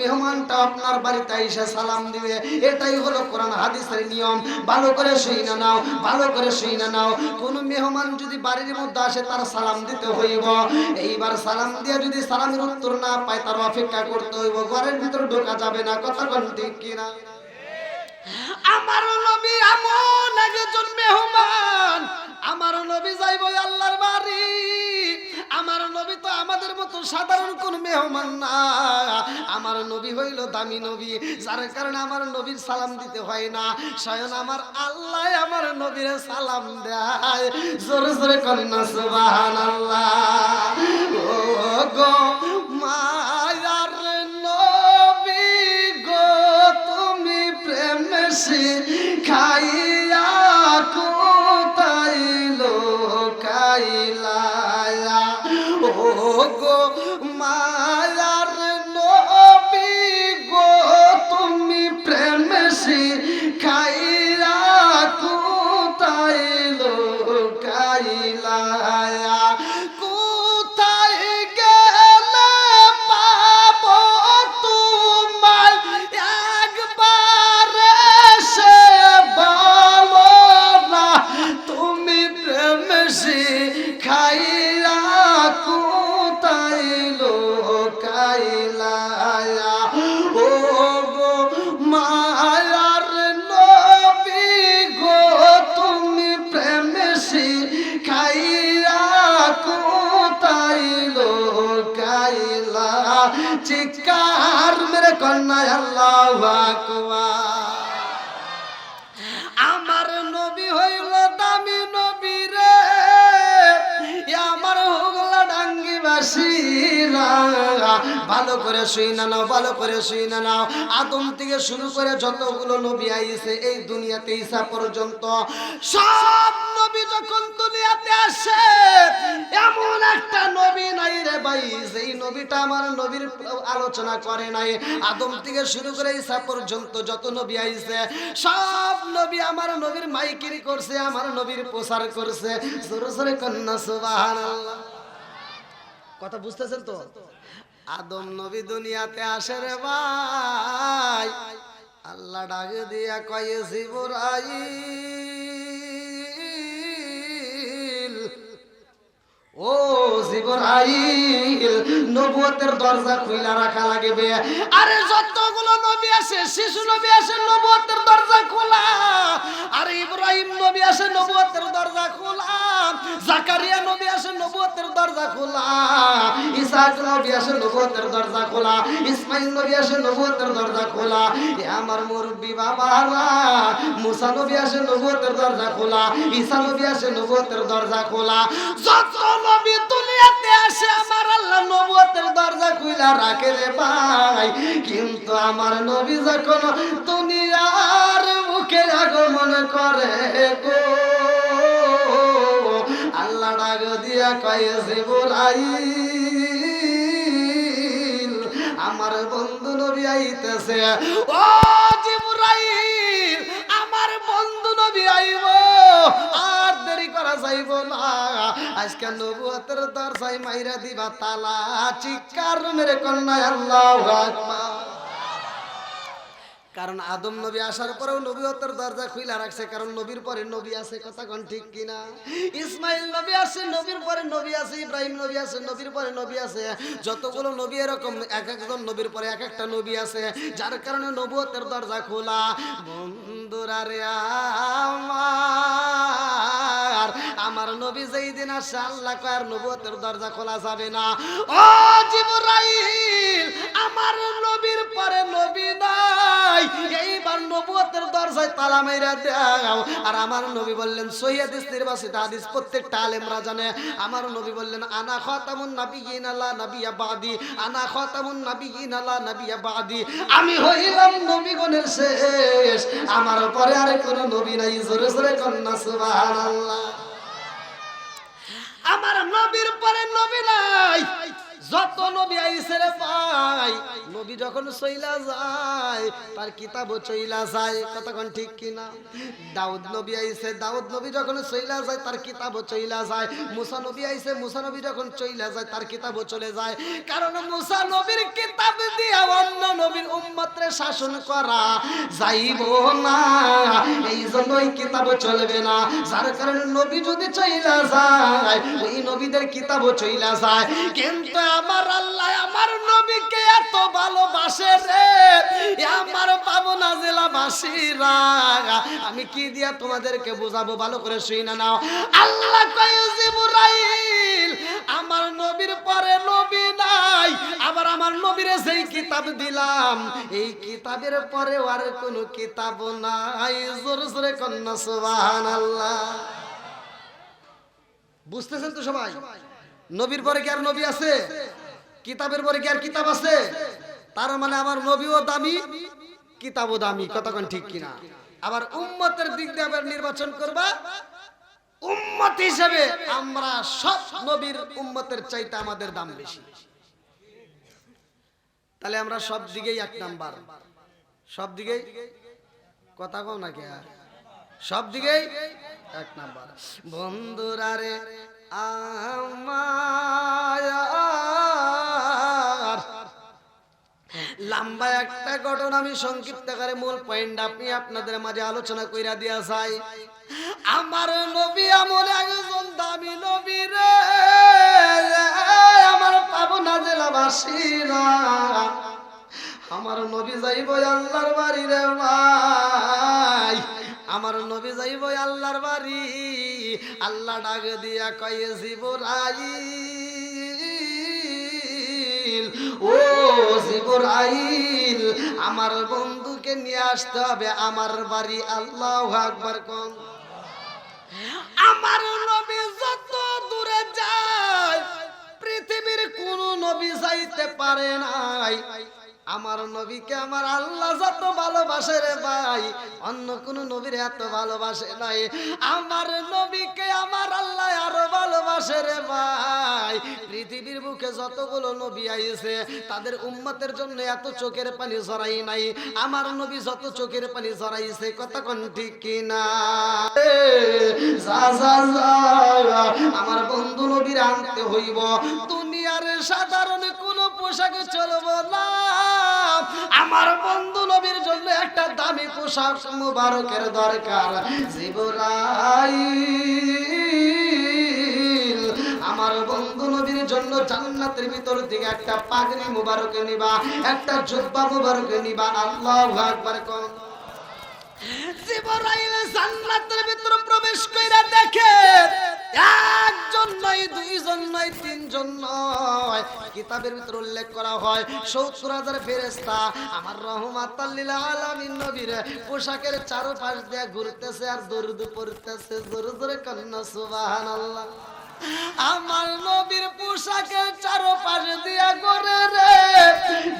মেহমানটা আপনার বাড়িতে এসে সালাম দিবে। এটাই হলো কোরআন হাদিসের নিয়ম। ভালো করে শুনে নাও, ভালো করে শুনে নাও। কোন মেহমান যদি বাড়ির মধ্যে আসে তার সালাম দিতে হইব। এইবার সালাম দিয়ে যদি সালামের উত্তর না পায় তার অপেক্ষা করতে হইব, ঘরের ভিতরে ঢোকা যাবে না। কথা কোন ঠিক কিনা? আমার নবী এমন একজন মেহমান, আমার নবী যাইব আল্লাহর বাড়ি। আমার নবী তো আমাদের মতো সাধারণ কোন মেহমান না, আমার নবী হইল দামি নবী, যার কারণে আমার নবীর সালাম দিতে হয় না। স্বয়ং আমার আল্লাহ আমার নবীর সালাম দেয়। জোরে জোরে কন্যা সুবহানাল্লাহ। ও গো মায়ার নবী গো, তুমি প্রেম শিখাইয়া কোথায় লোকাইলা। ও গো মায়ার নবী গো, তুমি প্রেম শিখাইয়া কোথায় লোকাইলা। কোথায় গেলে পাবো তোমায়, একবার এসে বলো না। তুমি প্রেম শিখাইয়া কোথায় লোকাইলা। ও গো মায়ার নবী গো, তুমি প্রেম শিখাইয়া কোথায় লোকাইলা। চিৎকার মেরে কন্যা আল্লাহু আকবার। আমার নবী হইল দামি নবী রে, আমার হুগলা ডাঙ্গি বাসীরা। ভালো করে শুইনা নাও, ভালো করে শুইনা নাও। আদম থেকে শুরু করে যতগুলো নবী আইছে এই দুনিয়াতে ঈসা পর্যন্ত, সব নবী যখন দুনিয়াতে আসে এমন একটা নবী নাই রে ভাই যেই নবীটা আমার নবীর আলোচনা করে নাই। আদম থেকে শুরু করে ঈসা পর্যন্ত যত নবী আইছে সব নবী আমার নবীর মাইকিরি করছে, আমার নবীর প্রচার করছে। জোরে জোরে কন্যা সুবহানাল্লাহ। কথা বুঝতেছেন তো? আদম নবী দুনিয়াতে আসে রে ভাই, আল্লাহ ডাক দিয়া কয় জিবরাইল, ও জিবরাইল, নবুয়তের দরজা খুইলা রাখা লাগবে। আরে যতগুলো নবী আসে, শিশু নবী আসে নবুয়তের দরজা খোলা। আরে ইব্রাহিম নবী আসে নবুয়তের দরজা খোলা, জাকারিয়া নবী আসে নবুয়তের দরজা খোলা, ইসহাক নবী আসে নবুয়তের দরজা খোলা, ইসমাইল নবী আসে নবুয়তের দরজা খোলা। এ আমার মুরব্বি বাবারা, মুসা নবী আসে নবুয়তের দরজা খোলা, ঈসা নবী আসে নবুয়তের দরজা খোলা। যত নবী দুনিয়াতে আসে আমার আল্লাহ নবুয়তের দরজা খুইলা রাখে রে ভাই। কিন্তু আমার নবী যখন দুনিয়ার মুখে আগমন করে গো, আল্লাহ ডাক দিয়া কয় জিবরাইল, আমার বন্ধু নবী আইতেছে। ও জিবরাইল, আমার বন্ধু নবী আইব, আর দেরি করা যাইব না। আজকে নবুয়তের দরজায় মাইরা দিবা তালা। চিৎকার মেরে কন্যা আল্লাহু আকবার। কারণ আদম নবী আসার পরেও নবুয়তের দরজা খুইলা রাখছে, কারণ নবীর পরে নবী আছে। কথা কোন ঠিক কিনা? ইসমাইল নবী আছে, নবীর পরে নবী আছে। ইব্রাহিম নবী আছে, নবীর পরে নবী আছে। যতগুলো নবী এরকম এক একজন নবীর পরে এক একটা নবী আছে, যার কারণে নবুয়তের দরজা খোলা। বন্ধুরা রে আমার নবী যেই দিন আসে আল্লাহ কয় আর নবুয়তের দরজা খোলা যাবে না। ও জিবরাইল, আমার নবীর পরে নবী নাই, এইবার নবুয়তের দরজায় তালা মাইরা দাও। আর আমার নবী বললেন, সহিহ হাদিস নির্বাচিত হাদিস, প্রত্যেকটা আলেমরা জানে। আমার নবী বললেন, আনা খাতামুন নাবিয়্যিন লা নাবিয়্যা বাদি, আনা খাতামুন নাবিয়্যিন লা নাবিয়্যা বাদি। আমি হইলাম নবীগণের শেষ, আমার পরে আর কোনো নবী নাই। জোরে জোরে কন্যা সুবহানাল্লাহ। আমার নবীর পরে নবী নাই, যত নবী আইছে রে ভাই, নবী যখন চইলা যায় তার কিতাবও চইলা যায়। কতক্ষণ ঠিক কিনা? দাউদ নবী আইছে, দাউদ নবী যখন চইলা যায় তার কিতাবও চইলা যায়। মুসা নবী আইছে, মুসা নবী যখন চইলা যায় তার কিতাবও চলে যায়। কারণ মুসা নবীর কিতাব দিয়া অন্য নবীর উম্মতরে শাসন করা যাইব না, এই জন্যই কিতাবও চলবে না। যার কারণে নবী যদি চইলা যায় ওই নবীদের কিতাবও চইলা যায়। কিন্তু আমার আল্লাহ আমার নবীকে এত ভালোবাসে রে, আমার পাবনা জেলাবাসীরা, আমি কি দিয়া তোমাদেরকে বোঝাবো, ভালো করে শুইনা নাও। আল্লাহ কয় জিবরাইল, আমার নবীর পরে নবী নাই, আবার আমার নবীরে যেই কিতাব দিলাম এই কিতাবের পরে আর কোনো কিতাব নাই। জোরে জোরে কন্যা সুবহানাল্লাহ। বুঝতেছেন তো সবাই? নবীর পরে কি আর নবী আছে? কিতাবের পরে কি আর কিতাব আছে? তার মানে আমার নবীও দামি, কিতাবও দামি। কতক্ষণ ঠিক কিনা? আবার উম্মতের দিক দিয়ে আবার নির্বাচন করবা, উম্মত হিসেবে আমরা সব নবীর উম্মতের চাইতে আমাদের দাম বেশি। তাহলে আমরা সব দিকেই এক নাম্বার, সব দিকেই, কথা কও নাকি, সব দিকেই এক নাম্বার। বন্ধুরা রে আমার লম্বা একটা ঘটনা আমি সংক্ষিপ্ত করে মূল পয়েন্ট আপনি আপনাদের মাঝে আলোচনা কইরা দিয়া যাই। আমার নবী এমন একজন দামি নবী রে, আমার পাবনা জেলাবাসীরা, আমার নবী যাইব আল্লাহর বাড়ি রে ভাই, আমার নবী যাইব আল্লাহর বাড়ি। আল্লাহ ডাক দিয়া কয় জিবরাইল, ও জিবরাইল, আমার বন্ধুকে নিয়ে আসতে হবে আমার বাড়ি। আল্লাহু আকবার কোন। আমার নবী যত দূরে যায় পৃথিবীর কোন নবী যাইতে পারে নাই। আমার নবীকে আমার আল্লাহ যত ভালোবাসে রে ভাই, অন্য কোন নবীর এত ভালোবাসে নাই। আমার নবীকে আমার আল্লাহ আরো ভালোবাসে রে ভাই। পৃথিবীর বুকে যতগুলো নবী আইছে তাদের উম্মতের জন্য এত চোখের পানি ঝরাই নাই, আমার নবী যত চোখের পানি ঝরাইছে। কতক্ষণ ঠিক কিনা? আমার বন্ধু নবীর আনতে হইব। দুনিয়ার সাধারণ কোন পোশাক চলবো না, আমার বন্ধু নবীর জন্য একটা দামি পোশাক মুবারকের দরকার। জিবরাইল, আমার বন্ধু নবীর জন্য জান্নাতের ভিতর থেকে একটা পাগড়ি মুবারক নিবা, একটা জুব্বা মুবারক নিবা। আল্লাহু আকবার কোন। জিবরাইল জান্নাতের ভিতর প্রবেশ কইরা দেখে একজন নয়, দুইজন নয়, তিনজন নয়, কিতাবের ভিতর উল্লেখ করা হয় ৭০,০০০ ফেরেশতা আমার রহমাতাল লিল আলামিন নবীর পোশাকের চারপাশ দিয়ে ঘুরতেছে আর দরুদ পড়তেছে। জোরে জোরে কন্না সুবহানাল্লাহ। আমার নবীর পোশাকের চারপাশ দিয়া ঘুরে রে,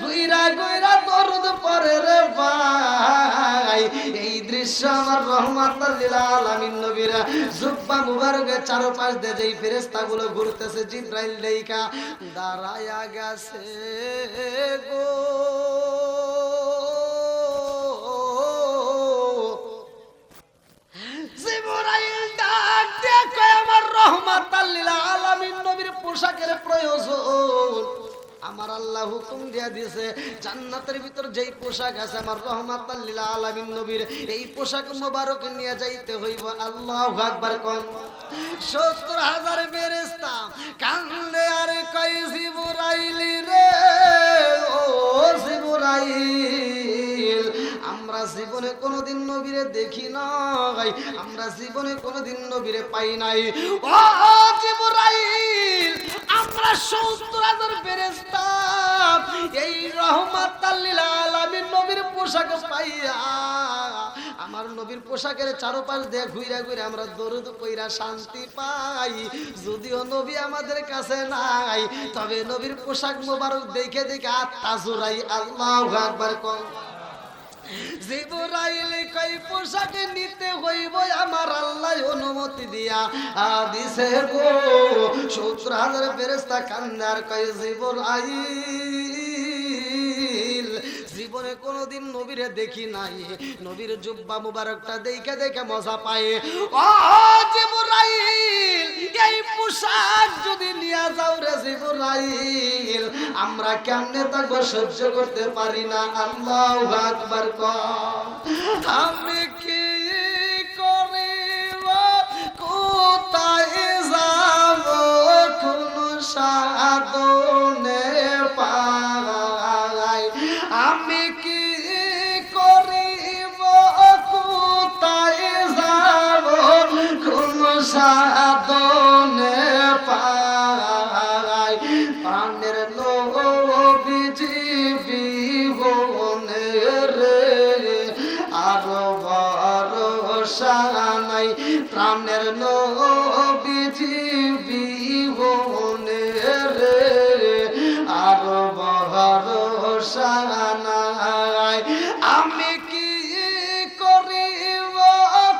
গুইরা গুইরা দরুদ পড়ে রে ভাই। এই দৃশ্য আমার রহমাতুল লিল আলামিন নবীর জুব্বা মুবারকের চারপাশ দিয়ে যেই ফেরেশতাগুলো ঘুরতেছে, জিবরাইল দেইখা দাঁড়ায়া গেছে গো। জিবরাইল ডাক দিয়ে কয় আমার রহমাতুল লিল আলামিন নবীর পোশাকের প্রয়োজন। আমার আল্লাহ হুকুম দিয়া দিয়েছে জান্নাতের ভিতর যেই পোশাক আছে আমার রহমাতুল লিল আলামিন নবীর, এই পোশাক মোবারক নিয়ে যাইতে হইব। আল্লাহু আকবার কোন। ৭০,০০০ ফেরেশতা কান্দে আর কয় জিবরাইল রে, ও জিবরাইল, আমরা জীবনে কোনোদিন নবীরে দেখি নাই, আমরা জীবনে কোনোদিন নবীরে পাই নাই। ও জিবরাইল, আমরা ৭০,০০০ ফেরেশতা এই রহমাতুল লিল আলামিন নবীর পোশাক পাইয়া আমার নবীর পোশাকের চারপাশ দিয়ে ঘুরে ঘুরে আমরা দরুদ কইরা শান্তি পাই। যদিও নবী আমাদের কাছে নাই, তবে নবীর পোশাক মোবারক দেখে দেখে আত্মা জুড়াই। আল্লাহু আকবার কোন। জিবরাইল কই পোশাক নিতে হইব আমার আল্লাহ অনুমতি দিয়া দিছে গো 70,000 ফেরেশতা কান্দার কই জিবরাইল জীবনে কোনোদিন নবীরে দেখি নাই, নবীর জুব্বা মুবারকটা দেখে দেখে মজা পায়। ও জিবরাইল এই পোশাক যদি নিয়ে যাও রে জিবরাইল আমরা কেমনে থাকবো, সহ্য করতে পারি না। আল্লাহু আকবার কর। আমি কি করিব, কোথায় যাব, কোন সাধনে পাই, আমি কি করিব, কোথায় যাব, কোন সাধনে পাই, প্রাণের নবীজি বিহনে রে আরো ভরসা নাই, প্রাণের নবীজি বিহনে রে আরো ভরসা নাই, আমি কি করিব,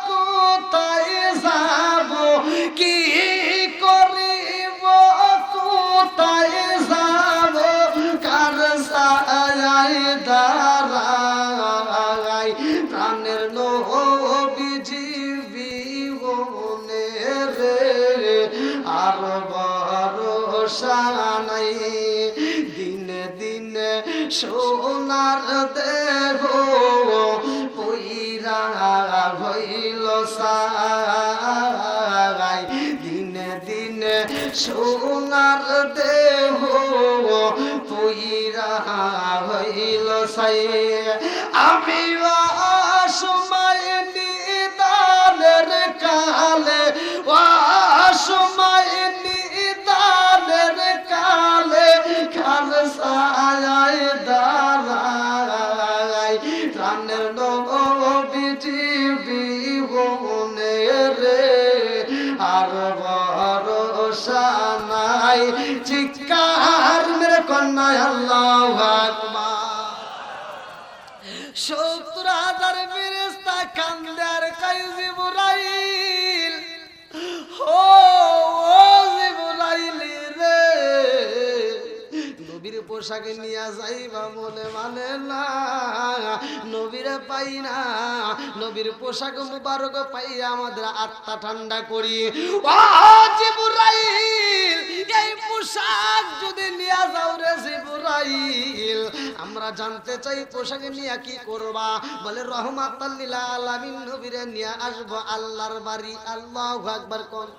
কোথায় যাব, কি করিব, কোথায় যাব, কার সায়ায় দাঁড়াই, প্রাণের নবীজি বিহনে রে আর ভরসা নাই, দিনে দিনে সোনার দেহ পইরা হইল সাই, দিনে দিনে সোনার দেহ পইরা হইল সাই, আমি সময় নিদানের কালে, সময় নিদানের কালে কাল সায়ায় দাঁড়াই, প্রাণের নবীজি বিহনে রে আর ভরসা নাই, চিৎকার মেরে কন্যা আল্লাহু আকবার। 70,000 ফেরেশতা কান্দার কই জিবরাইল, ও জিবরাইল রে নবীর পোশাকে নিয়ে যাইবা মনে মানে না, নবীরে পাই না, নবীর পোশাক মুবারক পাই আমাদের আত্মা ঠান্ডা করি। ও জিবরাইল এই পোশাক যদি নিয়ে যাও রে জিবরাইল আমরা জানতে চাই পোশাক নিয়ে কি করবা, বলে রহমাতাল লিল আলামিন নবীরে নিয়ে আসবো আল্লাহর বাড়ি। আল্লাহু আকবার কোন।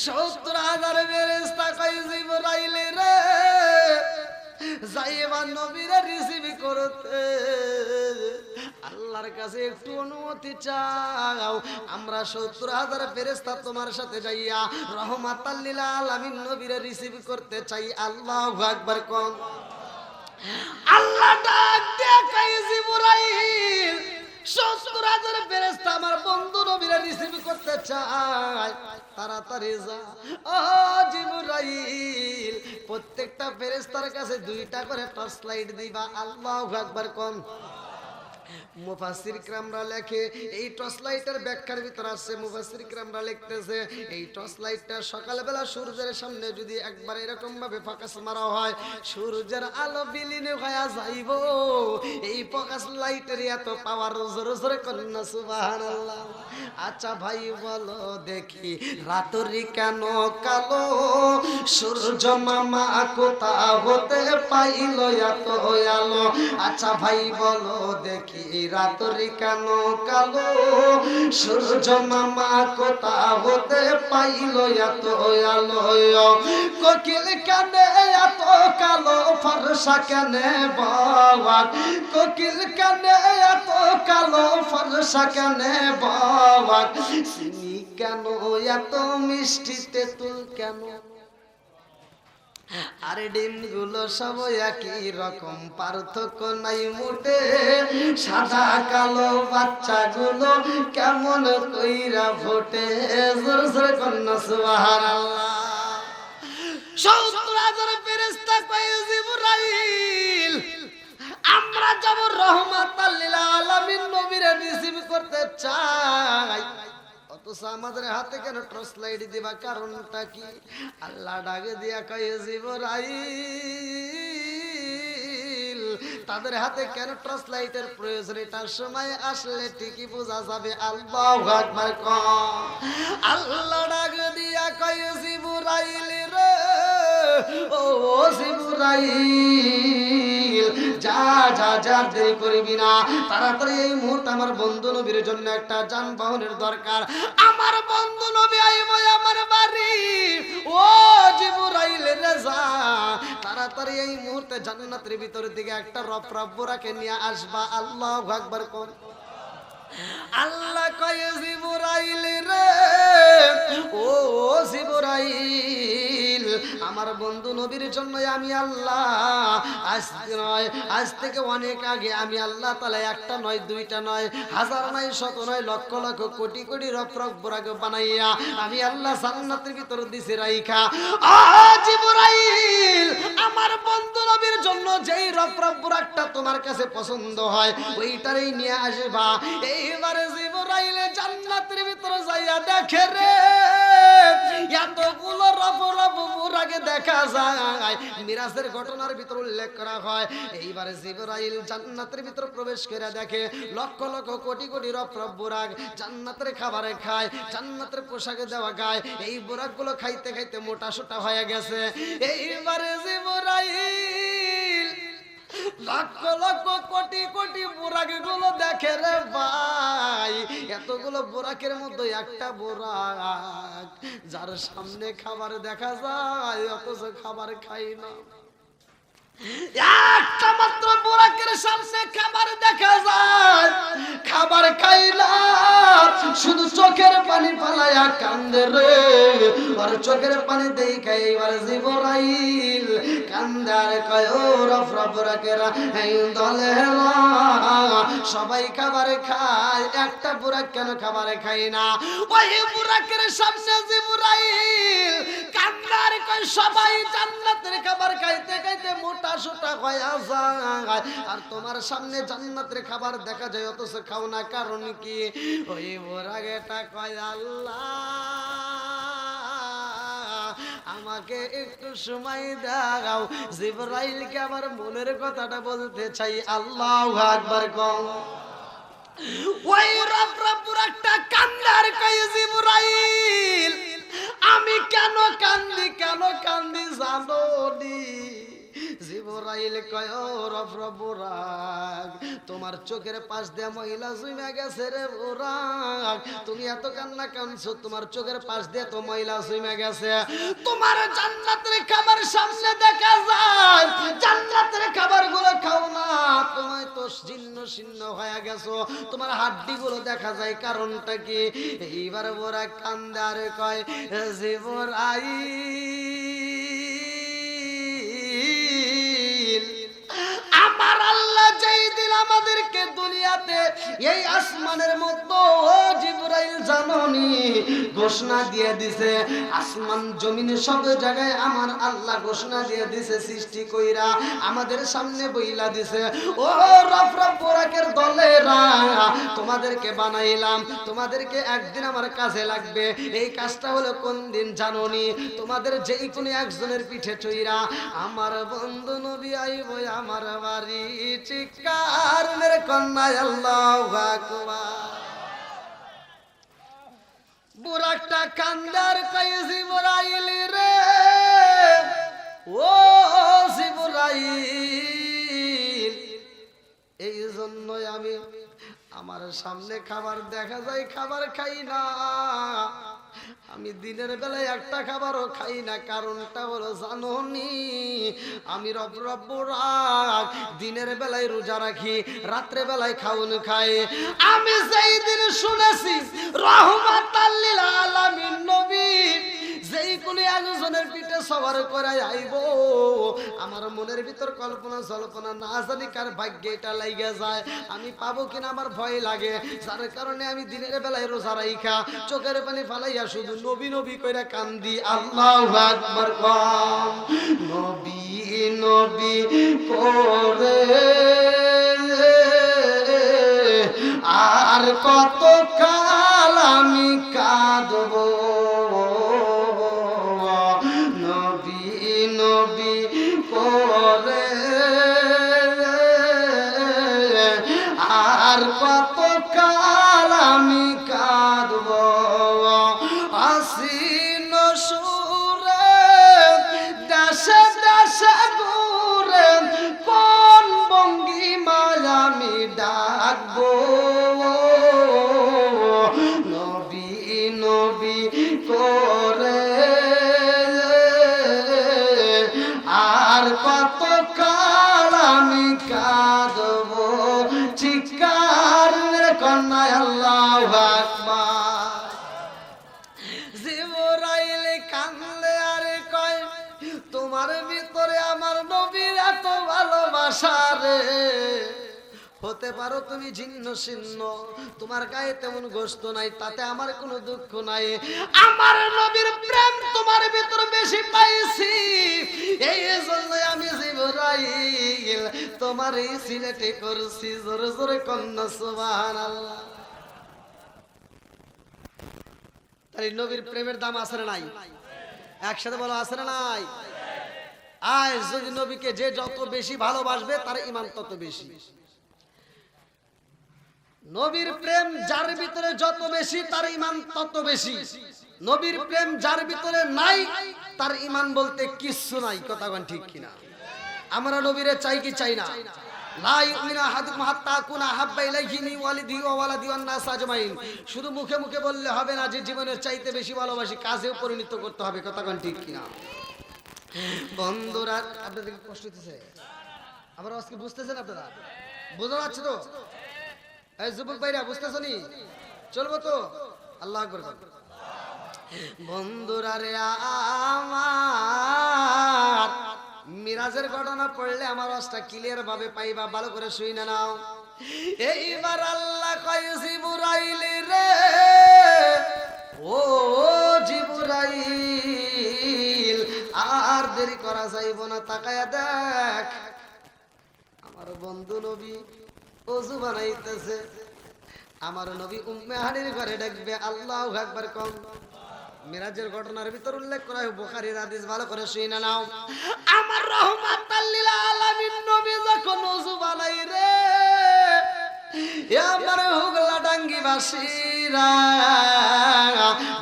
70,000 ফেরেশতা কই জিবরাইল রে যাইবা নবীরে রিসিভ করতে, আল্লাহর কাছে একটু অনুমতি চাও, আমরা 70,000 ফেরেশতা তোমার সাথে যাইয়া রহমাতাল লিল আলামিন নবীরে রিসিভ করতে চাই। আল্লাহু আকবার কোন। আল্লাহ ডাক দিয়ে কই জিবরাইল 70,000 ফেরেশতা আমার বন্ধু নবীরে রিসিভ করতে চায়, তাড়াতাড়ি যা। ও জিবরাইল প্রত্যেকটা ফেরেশতার কাছে 2টা করে টর্চ লাইট দিবা। আল্লাহু আকবার কোন। মুফাসসির কিরামরা লেখে এই টর্চ লাইটের ব্যাখ্যার ভিতর আছে, মুফাসসির কিরামরা লিখতেছে এই টর্চ লাইটটা সকালবেলা সূর্যের সামনে যদি একবার এরকম ভাবে ফোকাস মারা হয় সূর্যের আলো বিলীন হয়ে যাইব। এই ফোকাস লাইটের এত পাওয়ার, জোরে জোরে করেন না সুবহানাল্লাহ। আচ্ছা ভাই বলো দেখি রাত্রি কেন কালো, সূর্য মামা কোথা হতে পাইল এত আলো। আচ্ছা ভাই বলো দেখি রাত্রি কেন কালো, সূর্য মামা কোথা হতে পাইল এত আলো। কোকিল কানে এত কালো, ফর্সা কানে বাবা, কোকিল কানে এত কালো, ফর্সা কানে বাবা, চিনি কেন এত মিষ্টি, তেঁতুল কেন, আরে ডিমগুলো সব একই রকম, পার্থক্য নাই মোটে, সাদা কালো বাচ্চাগুলো কেমন কইরা ফোটে। জোরে জোরে কন্যা সুবহানাল্লাহ। 70,000 ফেরেশতা কই জিবরাইল আমরা যাব রহমাতাল লিল আলামিন নবীরে রিসিভ করতে চাই, অথচ আমাদের হাতে কেন টর্চ লাইট দিবা? কারণটা কি? আল্লাহ ডাকে দিয়া কয় জিবরাইল, তাদের হাতে কেন টর্চ লাইটের প্রয়োজন? এটার সময় আসলে ঠিকই বোঝা যাবে। আল্লাহু আকবার কও। আল্লাহ ডাকে দিয়া কয় জিবরাইল রে, ও জিবরাইল, যা যা যা দেরি করবি না, তাড়াতাড়ি এই মুহূর্তে আমার বন্ধু নবীর জন্য একটা যানবাহনের দরকার। আমার বন্ধু নবী আইব আমার বাড়ি। ও জিবরাইল রে, যা তাড়াতাড়ি এই মুহূর্তে জান্নাতের ভিতর দিকে একটা রফরফ বুরাকে নিয়ে আসবা। আল্লাহু আকবার কোন। আল্লাহ কয় জিবরাইল রে, ও জিবরাইল, আমার বন্ধু নবীর জন্য আমি আল্লাহ আজ থেকে অনেক আগে আমি আল্লাহ তাআলা একটা নয়, দুইটা নয়, হাজার নয়, শত নয়, লক্ষ লক্ষ, কোটি কোটি রফরফ বুরাক বানাইয়া আমি আল্লাহ জান্নাতের ভিতর দিছি রাইখা। জিবরাইল, আমার বন্ধু নবীর জন্য যেই রফরফ বুরাকটা তোমার কাছে পছন্দ হয় ওইটারই নিয়ে আসবা। এইবারে জিবরাইল জান্নাতের ভিতরে যাইয়া দেখে রে, এতগুলো রফরফ বুরাকে দেখা যায়। মিরাজের ঘটনার ভিতর উল্লেখ করা হয়, এইবারে জিবরাইল জান্নাতের ভিতর প্রবেশ করে দেখে লক্ষ লক্ষ, কোটি কোটি রফরফ বুরাক জান্নাতের খাবারে খায়, জান্নাতের পোশাকে দেওয়া গায়। এই বুরাকগুলো খাইতে খাইতে মোটা সোটা হয়ে গেছে। এইবারে জিবরাইল লক্ষ লক্ষ, কোটি কোটি বুরাক গুলো দেখে রে ভাই, এতগুলো বুরাকের মধ্যে একটা বুরাক যার সামনে খাবার দেখা যায় অথচ খাবার খাই না। একটা মাত্র বুরাকের সামনে খাবার দেখা যায়, খাবার খাই না, শুধু চোখের পানি ফালাইয়া কান্দে রে। আর চোখের পানি দেখাই এবার জিবরাইল কান্দার কয়, ও রফরফ বুরাকেরা এই দলে সবাই খাবার খায়, একটা বুরাক কেন খাবার খাই না? ওই বুরাকের সামনে জিবরাইল কান্দার কয়, সবাই জান্নাতের খাবার খাইতে খাইতে মোটা সোটা হয়ে যায়, আর তোমার সামনে জান্নাতের খাবার দেখা যায় অথচ খাও না। কারণ কি? ওই বুরাকেটা কয়, আল্লাহ আমাকে একটু সময় দাও, জিবরাইলকে আমার মনের কথাটা বলতে চাই। আল্লাহু আকবার কও। ওই রফরফ বুরাকটা কান্দার কয়, জিবরাইল আমি কেন কান্দি, কেন কান্দি জানো নি? জিবরাইল কয়, ও রফরফ বুরাক, তোমার চোখের পাশ দিয়ে মহিলা জুমে গেছে রে বুরাক, তুমি এত কান্না কাঁদছো, তোমার চোখের পাশ দিয়ে তো মহিলা জুমে গেছে। তোমার জান্নাতের খাবার সামনে দেখা যায়, জান্নাতের খাবার গুলো খাও না, তুমি তো জীর্ণ শীর্ণ হয়ে গেছো, তোমার হাড্ডি গুলো দেখা যায়। কারণটা কি? এইবার বুরাক কান্দে আর কয়, জিবরাইল, আমার আল্লাহ যেই দিন আমাদেরকে দুনিয়াতে এই আসমানের মধ্যে, ও জিবরাইল জানোনি, ঘোষণা দিয়ে দিছে, আসমান জমিন সব জায়গায় আমার আল্লাহ ঘোষণা দিয়ে দিছে, সৃষ্টি কইরা আমাদের সামনে বইলা দিছে, ও রফরফ বুরাকের দলেরা, তোমাদেরকে বানাইলাম, তোমাদেরকে একদিন আমার কাজে লাগবে। এই কাজটা হলো কোন দিন জানোনি? তোমাদের যেই কোনো একজনের পিঠে চইরা আমার বন্ধু নবী আইব আমার বাড়ি। চিৎকার মেরে কন্যা আল্লাহু আকবার। বুরাকটা কান্দার কয়, জিবরাইল রে, ও জিবরাইল, এই জন্যই আমি আমার সামনে খাবার দেখা যায় খাবার খাই না, আমি দিনের বেলায় একটা খাবারও খাই না। কারণটা হলো জানোনি, আমি রফরফ বুরাক দিনের বেলায় রোজা রাখি, রাত্রে বেলায় খাউন খাই। আমি যেই দিন শুনেছি রহমাতাল লিল আলামিন নবী যেই কোন একজনের পিঠে সবার করাই আইব, আমার মনের ভিতর কল্পনা জল্পনা না জানি কার ভাগ্যে এটা লাইগা যায়, আমি পাবো কিনা আমার ভয় লাগে। যার কারণে আমি দিনের বেলায় রোজা রাইখা চোখের পানি ফালাইয়া শুধু নবী নবী কইরা কান্দি। আল্লাহু আকবার কম। নবী নবী করে আর কত কাল আমি কাঁদবো, নবী নবী করে, আর কত কাল আমি কাঁদবো, আসিন সুরে দেশে দেশে ঘুরে কোন ভঙ্গিমায় আমি ডাকবো, নবী নবী করে, আর কত কাল আমি কাঁদবো, চিৎকার মেরে কন্যায় আল্লাহু আকবার। জিবরাইল কাঁদলে আর কয়, তোমার ভিতরে আমার নবীর এত ভালোবাসা রে, হতে পারো তুমি ছিন্ন ছিন্ন, তোমার গায়ে তেমন গোশত নাই, তাতে আমার কোনো দুঃখ নাই, আমার নবীর প্রেম তোমার ভিতরে বেশি পাইছি, এই জন্য আমি জিবরাইল তোমার এই সিলেটে করছি, জোরে জোরে কন্যা সুবহানাল্লাহ। তাই নবীর প্রেমের দাম আছে না নাই? একসাথে বলো আছে না নাই? আজ যদি নবীকে যে যত বেশি ভালোবাসবে তার ঈমান তত বেশি। নবীর প্রেম যার ভিতরে যত বেশি তার ঈমান তত বেশি। নবীর প্রেম যার ভিতরে নাই তার ঈমান বলতে কিচ্ছু নাই। কথা কোন ঠিক কিনা? আমরা নবীরে চাই কি চাই না? লা ইউমিনু আহাদুকুম হাত্তা আকুনা হাব্বা ইলাইহি মিন ওয়ালিদিহি ওয়া ওয়ালাদিহি ওয়ান নাস আজমাইন। শুধু মুখে মুখে বললে হবে না যে জীবনের চাইতে বেশি ভালোবাসি, কাজেও পরিণত করতে হবে। কথা কোন ঠিক কিনা? বন্ধুরা, আপনাদের কষ্ট হচ্ছে? আমরা আজকে বুঝতেছেন? আপনারা বোঝা যাচ্ছে তো? এই যুবক ভাইরা বুঝতেছ নি? চলবো তো? আল্লাহু আকবার। বন্ধুরা রে আমার, মিরাজের ঘটনা পড়লে আমার রাস্তা ক্লিয়ার ভাবে পাইবা, ভালো করে শুইনা নাও। এইবার আল্লাহ কয় জিবরাইল রে, ও জিবরাইল আর দেরি করা যাইব না, তাকায়া দেখ আমার বন্ধু নবী ওযু বানাইতেছে। আমার নবী উম্মে হানির ঘরে ডাকবে। আল্লাহু আকবার কম। মিরাজের ঘটনার ভিতর উল্লেখ করা হয় বুখারীর হাদিস, ভালো করে শুনে নাও। আমার রাহমাতাল লিল আলামিন নবী যখন ওযু বানাই রে, আমার হুগলা ডাঙ্গি বাসীরা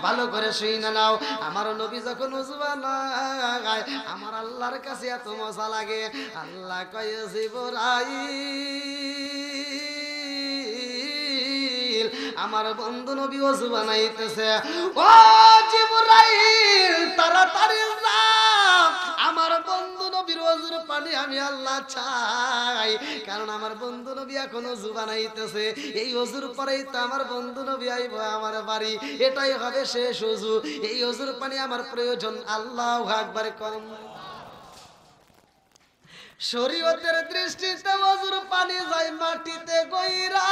ভালো করে শুনে নাও। আমার নবী যখন ওযু বানায় আমার আল্লাহর কাছে এত মজা লাগে। আল্লাহ কয় জিবরাইল আমার বন্ধু নবী ওযু বানাইতেছে, ও জিবরাইল তাড়াতাড়ি যা, আমার বন্ধু নবীর ওযুর পানি আমি আল্লাহ চাই, কারণ আমার বন্ধু নবী এখন ওযু বানাইতেছে। এই ওযুর পরেই তো আমার বন্ধু নবী আইব আমার বাড়ি, এটাই হবে শেষ ওযু। এই ওযুর পানি আমার প্রয়োজন। আল্লাহু আকবার কম। শরীয়তের দৃষ্টিতে ওযুর পানি যায় মাটিতে গইরা,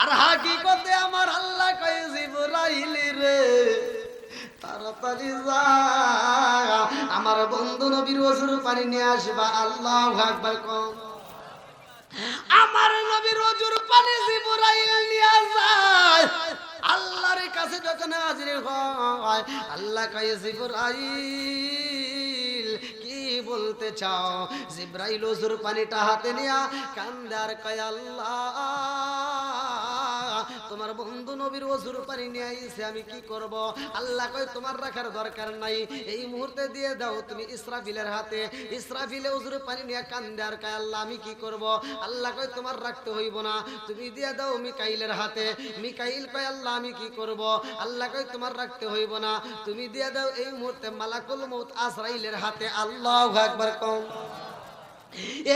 আর হাকিকতে আমার আল্লাহ কয় জিবরাইল রে তাড়াতাড়ি যা, আমার বন্ধু নবীর ওযুর পানি নিয়ে আসবা। আল্লাহু আকবার কম। আমার নবীর ওযুর পানি জিবরাইল নিয়ে যায় আল্লাহর কাছে। যখন হাজির হয় আল্লাহ কয় জিবরাইল কি বলতে চাও? জিবরাইল ওযুর পানিটা হাতে নিয়া কান্দে আর কয় আল্লাহ তোমার বন্ধু নবীর ওযুর পানি নিয়ে আইছে, আমি কি করব? আল্লাহ কয় তোমার রাখার দরকার নাই, এই মুহূর্তে দিয়ে দাও তুমি ইসরাফিলের হাতে। ইসরাফিলে ওযুর পানি নিয়ে কান্দে আর কয় আল্লাহ আমি কি করব? আল্লাহ কয় তোমার রাখতে হইব না, তুমি দিয়ে দাও মিকাইলের হাতে। মিকাইল কয় আল্লাহ আমি কি করব? আল্লাহ কয় তোমার রাখতে হইব না, তুমি দিয়ে দাও এই মুহূর্তে মালাকুল মউত আজরাইলের হাতে। আল্লাহু আকবার কম।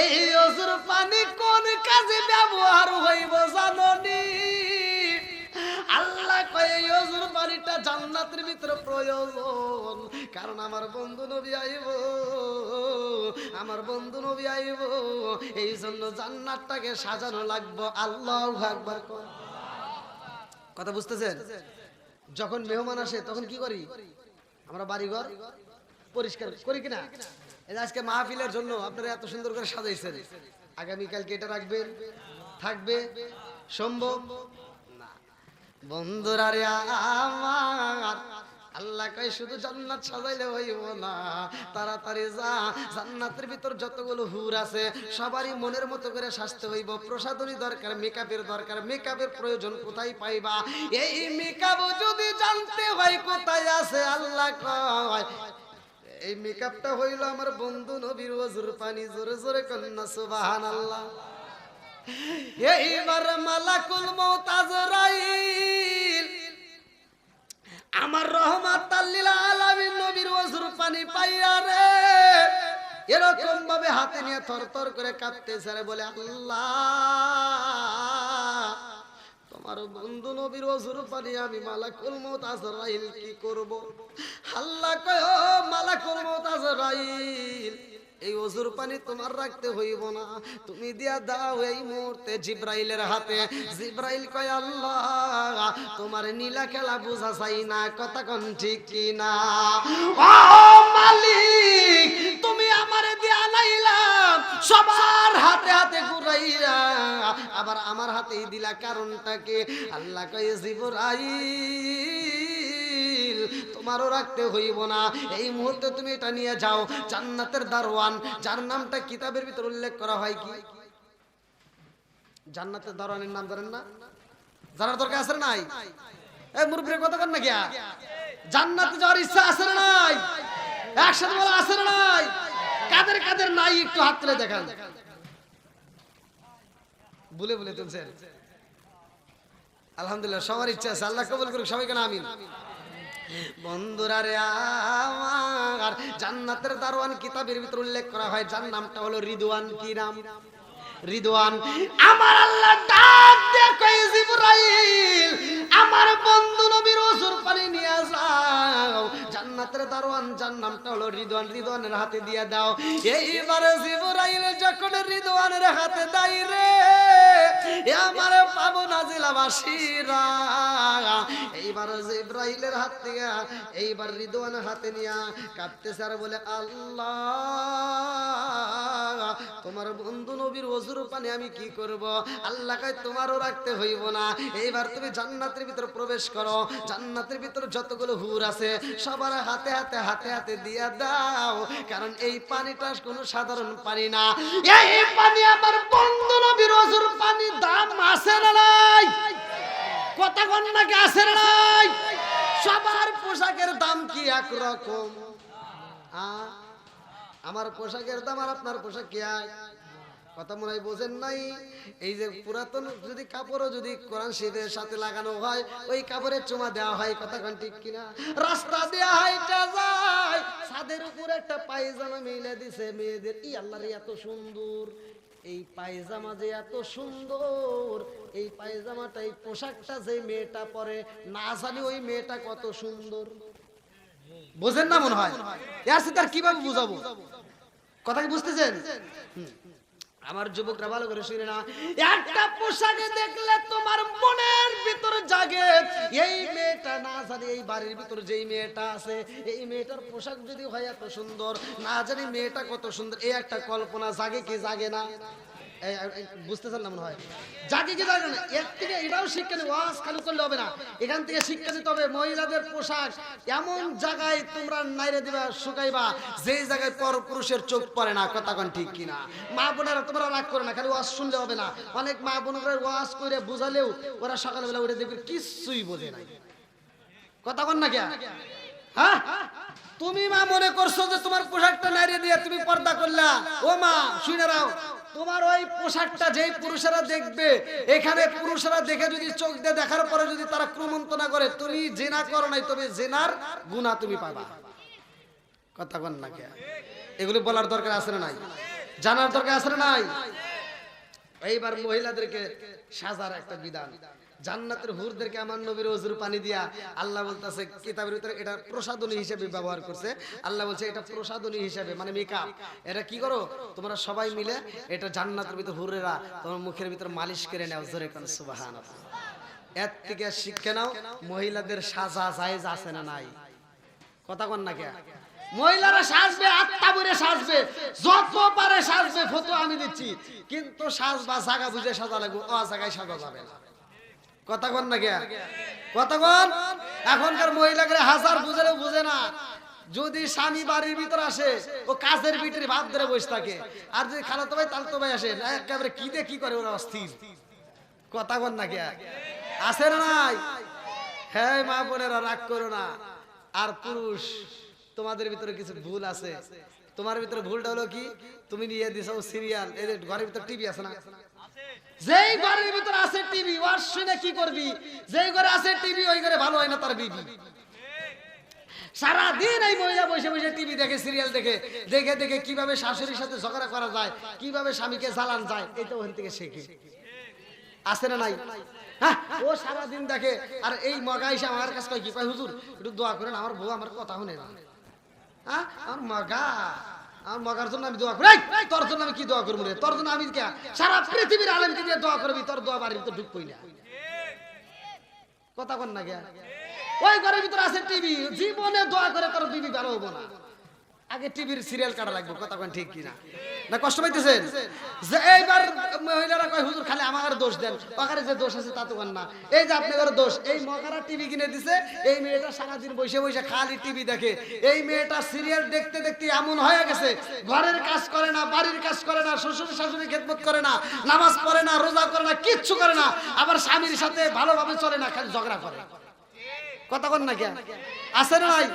এই ওযুর পানি কোন কাজে ব্যবহার হইব জাননি? আল্লাহ কয় এই ওযুর পানিটা জান্নাতের ভিতরে প্রয়োজন, কারণ আমার বন্ধু নবী আইব, আমার বন্ধু নবী আইব, এই জন্য জান্নাতটাকে সাজানো লাগবে। আল্লাহু আকবার। কথা বুঝতেছেন? যখন মেহমান আসে তখন কি করি আমরা? বাড়িঘর পরিষ্কার করি কিনা? এই আজকে মাহফিলের জন্য আপনারা এত সুন্দর করে সাজাইছেন, আগামীকালকে এটা রাখবেন, থাকবে সম্ভব না। বন্ধুরা রে আমার, আল্লাহ কয় শুধু জান্নাত সাজাইলে হইব না, তাড়াতাড়ি যা জান্নাতের ভিতর যতগুলো হুর আছে সবারই মনের মতো করে সাজতে হইব। প্রসাধনী দরকার, মেকআপের দরকার, মেকআপের প্রয়োজন কোথায় পাইবা? এই মেকআপ যদি জানতে হয় কোথায় আছে, আল্লাহ কয় এই মেকআপটা হইল আমার বন্ধু নবীর ওজুর পানি। জোরে জোরে কন্যা সুবহানাল্লাহ। এইবার মালাকুল মউত আজরাইল আমার রহমাতাল লিল আলামিন নবীর ওজুর পানি পাইয়া রে এরকম ভাবে হাতে নিয়ে থরথর করে কাঁপতেছে রে, বলে আল্লাহ তোমার বন্ধু নবীর ওজুর পানি আমি মালাকুল মউত আজরাইল কি করব? আল্লাহ কয় ও মালাকুল মউত আজরাইল, এই ওজুর পানি তোমার রাখতে হইব না, তুমি দিয়া দাও এই মুহূর্তে জিব্রাইলের হাতে। জিব্রাইল কয় আল্লাহ তোমার নীলা খেলা বুঝা চাই না, কথা কোন ঠিক কি না? ও মালিক তুমি আমারে দিয়া নাইলাম সবার হাতে হাতে ঘুরাইয়া, আবার আমার হাতেই দিলা, কারণটা কি? আল্লাহ কয় জিব্রাইল তোমারও রাখতে হইব না, এই মুহূর্তে তুমি এটা নিয়ে যাও জান্নাতের দারওয়ান, যার নামটা কিতাবের ভিতর উল্লেখ করা হয়। কি জান্নাতের দারওয়ানের নাম জানেন না? জানার দরকার আছে না নাই? এই মুরব্বির কথা বল না কি? জান্নাতে যাওয়ার ইচ্ছা আছে না নাই? একসাথে বলা আছে না নাই? কাদের কাদের নাই একটু হাত তুলে দেখান। বলে বলে তুলছেন। আলহামদুলিল্লাহ সবার ইচ্ছা আছে, আল্লাহ কবুল করুক সবাইকে আমিন। বন্ধুরা রে আমার, জান্নাতের দারওয়ান কিতাবের ভিতর উল্লেখ করা হয়, যার নামটা হলো রিদওয়ান। কি নাম? রিদওয়ান। আমার আল্লাহ ডাক দিয়ে কয় জিবরাইল আমার বন্ধু নবীর ওজুর পানি নিয়ে যাও জান্নাতের দারওয়ান, যার নামটা হলো রিদওয়ান, রিদওয়ানের হাতে দিয়ে দাও। এইবারে জিবরাইল যখন রিদওয়ানের হাতে দেয় রে আমার পাবনা জেলাবাসীরা, এইবার জিবরাইলের হাত থেকে এইবার রিদওয়ানের হাতে নিয়ে কাঁপতেছে আর বলে আল্লাহ তোমার বন্ধু নবীর ওজুর পানি আমি কি করব? আল্লাহ কয় তোমারও রাখতে হইব না, এইবার তুমি জান্নাতের ভিতর প্রবেশ করো, জান্নাতের ভিতর যতগুলো হুর আছে সবার হাতে হাতে হাতে হাতে দিয়া দাও, কারণ এই পানিটা কোনো সাধারণ পানি না, এই পানি আমার বন্ধু নবীর ওজুর পানি। দাম আছে না নাই? কথা কোন নাকি আছে না নাই? সবার পোশাকের দাম কি একরকম? আমার পোশাকের দাম আর আপনার পোশাক কি এক? কথা মনে হয় বোঝেন নাই? এই যে পুরাতন যদি কাপড়ও যদি কোরআন শরীফের সাথে লাগানো হয়, ওই কাপড়ের চুমা দেওয়া হয়, কথা কোন ঠিক কিনা? রাস্তা দেয়া হাইটা যায়, ছাদের উপর একটা পায়জামা মেলে দিছে মেয়েদের, ই আল্লাহ রে এত সুন্দর এই পায়জামা, যে এত সুন্দর এই পায়জামাটা, এই পোশাকটা যে মেয়েটা পরে না জানি ওই মেয়েটা কত সুন্দর। বোঝেন না মনে হয়? এর সাথে আর কিভাবে বুঝাবো? কথা কি বুঝতেছেন? আমার যুবকরা ভালো করে শুনে না, একটা পোশাকে দেখলে তোমার মনের ভিতরে জাগে এই মেয়েটা না জানি এই বাড়ির ভিতরে যেই মেয়েটা আছে এই মেয়েটার পোশাক যদি হয় এত সুন্দর, না জানি মেয়েটা কত সুন্দর, এই একটা কল্পনা জাগে কি জাগে না? বুঝতেছেন না মনে হয়? জাগে কি জাগে না? এর থেকে এটাও শিক্ষা নেই, ওয়াজ খালি করলে হবে না, এখান থেকে শিক্ষা নিতে হবে। মহিলাদের পোশাক এমন জায়গায় তোমরা নাইরে দিবা, শুকাইবা যেই জায়গায় পর পুরুষের চোখ পড়ে না, কথা কোন ঠিক কিনা? মা বোনেরা তোমরা রাগ করে না, খালি ওয়াজ শুনলে হবে না। অনেক মা বোনেরা ওয়াজ করে বুঝালেও ওরা সকালবেলা উঠে দেখবে কিছুই বোঝে নাই, কথা কোন না কে? হ্যাঁ, তুমি মা মনে করছো যে তোমার পোশাকটা নাইরে দিয়ে তুমি পর্দা করলা, ও মা শুনে রাও, তোমার ওই পোশাকটা যেই পুরুষেরা দেখবে, এখানে পুরুষেরা দেখে যদি চোখ দিয়ে দেখার পরে যদি তারা ক্রমন্তনা করে তুমি জিনা করো নাই, তবে জিনার গুনাহ তুমি পাবা, কথা কোন না কে? এগুলো বলার দরকার আছে না নাই? জানার দরকার আছে না নাই? এইবার মহিলাদেরকে সাজার একটা বিধান, জান্নাতের হুরদেরকে আমার নবীর ওজুর পানি দিয়া আল্লাহ বলতেছে কিতাবের ভিতরে এটা প্রসাধনী হিসেবে ব্যবহার করছে। আল্লাহ বলছে এটা প্রসাধনী হিসেবে, মানে মেকআপ। এটা কি করো তোমরা সবাই মিলে, এটা জান্নাতের ভিতর হুরেরা তোমার মুখের ভিতর মালিশ করে নাও, জোরে কোন সুবহানাল্লাহ। এর থেকে শিক্ষা নাও মহিলাদের সাজা জায়েজ আছে না নাই, কথা কোন না কে? মহিলারা সাজবে, আত্মা বলে সাজবে, যত পারে সাজবে, ফটো আমি দিচ্ছি, কিন্তু সাজবা জায়গা বুঝে সাজা লাগবে, ও জায়গায় সাজা যাবে না। কথা কন না কে? কথা কন। এখনকার মহিলাকে হাজার বুঝলেও বুঝে না। যদি স্বামী বাড়ির ভিতর আসে, ও কাজের ভিতরে ভাত ধরে বসে থাকে, আর যদি খালাতো ভাই তালতো ভাই আসে, একেবারে কি দিয়ে কি করে ওরা অস্থির। কথা কন না কে? আসে না নাই? হ্যাঁ মা বোনেরা রাগ করো না। আর পুরুষ, তোমাদের ভিতরে কিছু ভুল আছে। তোমার ভিতরে ভুলটা হলো কি, তুমি নিয়ে দিছো সিরিয়াল, এই যে ঘরের ভিতর টিভি আছে না, যেই ঘরের ভিতর আছে টিভি, ওয়ার শুনে কি করবি? যেই ঘরে আছে টিভি, ওই ঘরে ভালো হয় না তার বিবি। সারা দিন এই মহিলা বসে বসে টিভি দেখে, সিরিয়াল দেখে, দেখে দেখে কিভাবে শাশুড়ির সাথে ঝগড়া করা যায়, কিভাবে স্বামীকে জ্বালান যায়, এটা ওখান থেকে শেখে। আছে না নাই? হ্যাঁ, ও সারা দিন দেখে। আর এই মগা এসে আমার কাছে কয় কি, কয় হুজুর একটু দোয়া করেন, আমার বউ আমার কথা শুনে না। হ্যাঁ, আমার মগা, আমার মগার জন্য আমি দোয়া করি। তোর জন্য আমি কি দোয়া করবো রে? তোর জন্য আমি সারা পৃথিবীর আলেমকে দিয়ে দোয়া করবি, তোর দোয়া বাড়ির ভিতর ঢুকবই না। কথা কন না গে? ওই ঘরের ভিতর আছে টিভি, জীবনে দোয়া করে তোর বিবি ভালো হবো না। আগে টিভির সিরিয়াল কাটা লাগবে। কথা কন ঠিক কিনা? না কষ্ট পাইতেছেন? যে এইবার মহিলারা কয় হুজুর খালি আমার দোষ দেন, ওখানে যে দোষ আছে তা তো না। এই যে আপনাদের দোষ, এই মগারা টিভি কিনে দিছে, এই মেয়েটা সারাদিন বসে বসে খালি টিভি দেখে। এই মেয়েটা সিরিয়াল দেখতে দেখতে এমন হয়ে গেছে, ঘরের কাজ করে না, বাড়ির কাজ করে না, শ্বশুর শাশুড়ি খেদমত করে না, নামাজ পড়ে না, রোজা করে না, কিচ্ছু করে না, আবার স্বামীর সাথে ভালোভাবে চলে না, খালি ঝগড়া করে। কথা কন না কেন? আছে না নাই?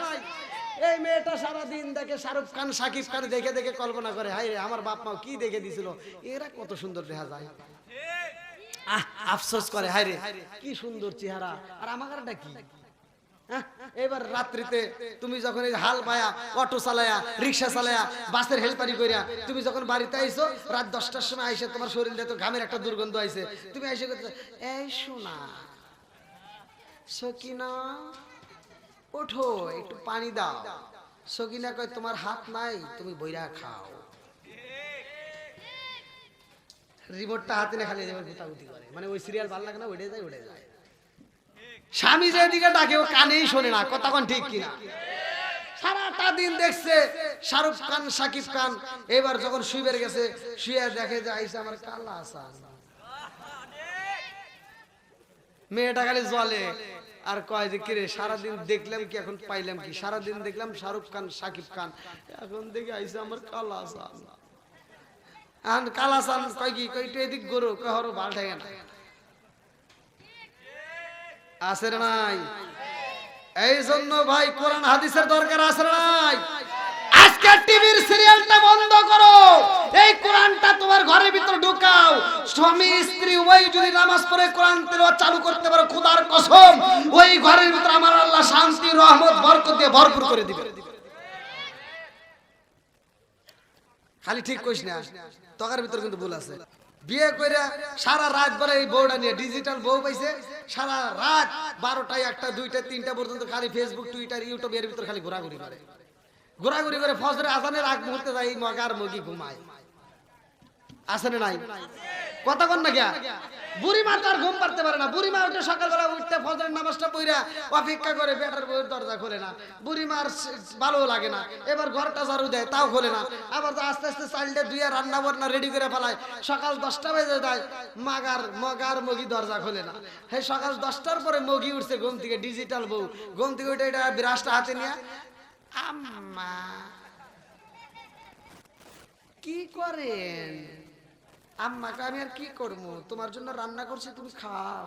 এই মেয়েটা সারা দিন দেখে শাহরুখ খান, শাকিব খান দেখে দেখে কল্পনা করে, হাই রে আমার বাপ মা কি দেখে দিছিল, এরা কত সুন্দর দেখা যায়। আফসোস করে, হাই রে কি সুন্দর চেহারা, আর আমারটা কি। এবার রাত্রিতে তুমি যখন এই হাল বায়া, অটো চালায়া, রিক্সা চালায়া, বাসের হেল্পারি করিয়া তুমি যখন বাড়িতে আইছো, রাত 10টার সময় আইসে তোমার শরীরে তো ঘামের একটা দুর্গন্ধ আইছে, তুমি আইসে করতে, এই শোনা সকিনা ওঠো একটু পানি দাও। সকিনা কয় তোমার হাত নাই, তুমি বইরা খাও। রিমোটটা হাতে না, খালি গুতাগুতি করে, মানে ওই সিরিয়াল ভালো লাগে না, উঠে যায় উঠে যায়। স্বামী যেদিকে ডাকে ও কানেই শোনে না। কথা কোন ঠিক কিনা? সারাটা দিন দেখছে শাহরুখ খান, শাকিব খান। এবার যখন শুয়ে গেছে, শুয়ে দেখে যে আইসা আমার কালা আসান, মেয়েটা খালি জলে আর কয় যে কিরে সারাদিন দেখলাম কি, এখন পাইলাম কি? সারাদিন দেখলাম শাহরুখ খান, শাকিব খান, এখন দেখে আইসা আমার কালা আসান। এখন কালা আসান কয় কি, কয় এদিক গরু, কয় হরো ভাল ঠেকে না। আছে না নাই? এই জন্য ভাই কোরআন হাদিসের দরকার আছে না নাই? আজকে টিভির সিরিয়ালটা বন্ধ করো, এই কোরআনটা তোমার ঘরের ভিতর ঢুকাও। স্বামী স্ত্রী উভয় যদি নামাজ পড়ে কোরআন তেলাওয়াত চালু করতে পারো, খোদার কসম ওই ঘরের ভিতর আমার আল্লাহ শান্তি, রহমত, বরকত দিয়ে ভরপুর করে দিবে। খালি ঠিক কইস না, তোর ভিতর কিন্তু ভুল আছে। বিয়ে করে সারা রাত ধরে এই বউটা নিয়ে, ডিজিটাল বউ পাইছে, সারা রাত 12টা, 1টা, 2টা, 3টা পর্যন্ত খালি ফেসবুক, টুইটার, ইউটিউব এর ভিতর খালি ঘোরাঘুরি করে, ঘোরাঘুরি করে ফজরের আজানের আগ মুহূর্তে যায় এই মগার মগি ঘুমায়। আছে না নাই? কথা কন না কে? বুড়িমা তো আর ঘুম পারতে পারে না। বুড়িমা উঠে সকালবেলা উঠতে ফজরের নামাজটা পড়া অপেক্ষা করে, বেটার বউয়ের দরজা খোলে না, বুড়িমার ভালো লাগে না। এবার ঘরটা ঝাড়ু দেয়, তাও খোলে না। আবার আস্তে আস্তে চাইল্ডে ধুইয়া রান্না বান্না রেডি করে ফেলায়, সকাল 10টা বেজে যায়, মগার মগি দরজা খোলে না। হ্যাঁ, সকাল 10টার পরে মগি উঠছে ঘুম থেকে, ডিজিটাল বউ ঘুম থেকে উঠে এটা বিরাজটা হাতে নিয়ে, আম্মা কি করেন? আম্মাকে আমি আর কি করবো, তোমার জন্য রান্না করছি, তুমি খাও।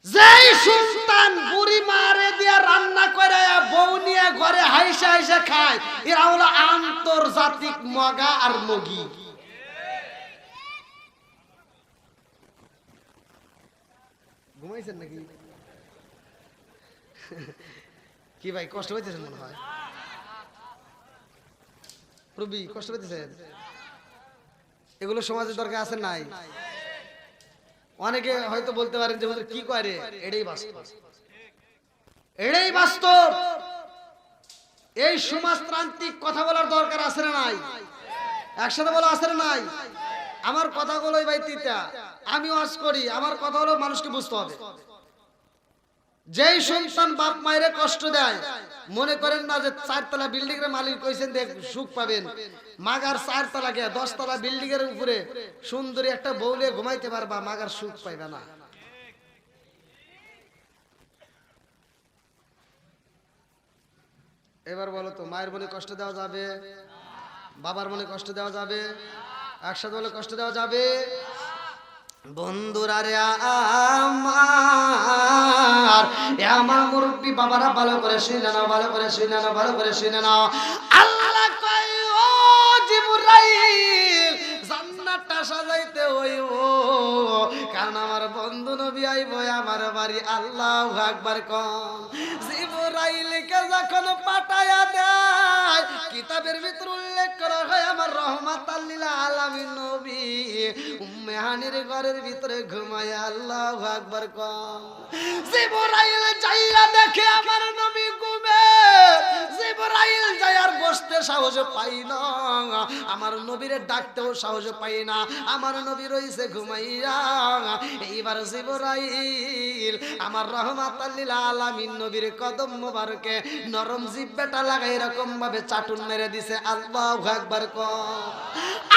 যেই সন্তান বুড়ি মারে দিয়া রান্না করে বউ নিয়ে ঘরে হাইসা হাইসা খায়, এরা হলো আন্তর্জাতিক মগা আর মগি। ঘুমাইছেন নাকি? কি ভাই কষ্ট পাইতেছেন মনে হয়? রবি কষ্ট পাইতেছেন? এগুলো সমাজের দরকার আছে নাই? অনেকে হয়তো বলতে পারেন যে কি করে, এটাই বাস্তব, এটাই বাস্তব। এই সমাজতান্ত্রিক কথা বলার দরকার আছে না নাই? একসাথে বলা আছে না নাই? আমার কথাগুলোই ভাই তিতা, আমি ওয়াজ করি, আমার কথা হলো মানুষকে বুঝতে হবে। যেই সন্তান বাপ মায়ের কষ্ট দেয়, মনে করেন না যে 4 তলা বিল্ডিং এর মালিক কইছেন দেখ সুখ পাবেন, মাগার 4 তলা কে 10 তলা বিল্ডিং এর উপরে সুন্দরী একটা বউলে ঘুমাইতে পারবা, মাগার সুখ পাইবা না। এবার বলো তো, মায়ের মনে কষ্ট দেওয়া যাবে? বাবার মনে কষ্ট দেওয়া যাবে? একসাথে বলে কষ্ট দেওয়া যাবে? বন্ধুরা রে আমার মুরব্বী বাবারা ভালো করে শুনে নাও, ভালো করে শুনে নাও, ভালো করে শুনে নাও। আল্লাহ কয় ও জিবরাইল জান্নাতটা সাজাইতে হইব, কারণ আমার বন্ধু নবী আইব আমার বাড়ি। আল্লাহু আকবার কোন। জিবরাইলকে যখন পাঠায়া দেয়, কিতাবের ভিতর উল্লেখ করা হয় আমার রহমাতাল লিল আলামিন নবী উম্মে হানির ঘরের ভিতরে ঘুমায়। আল্লাহু আকবার কোন। জিবরাইল যাইয়া দেখে আমার নবী ঘুমে, জিবরাইল যাই আর বসতে সাহস পাই না, আমার নবীরে ডাকতেও সাহস পাই না, আমার নবী রইছে ঘুমাইয়া। এইবার জিবরাইল আমার রহমাতাল লিল আলামিন নবীর কদম মোবারকে নরম জিহ্বাটা লাগাই এরকম ভাবে চাটুন মেরে দিছে। আল্লাহু আকবার কোন।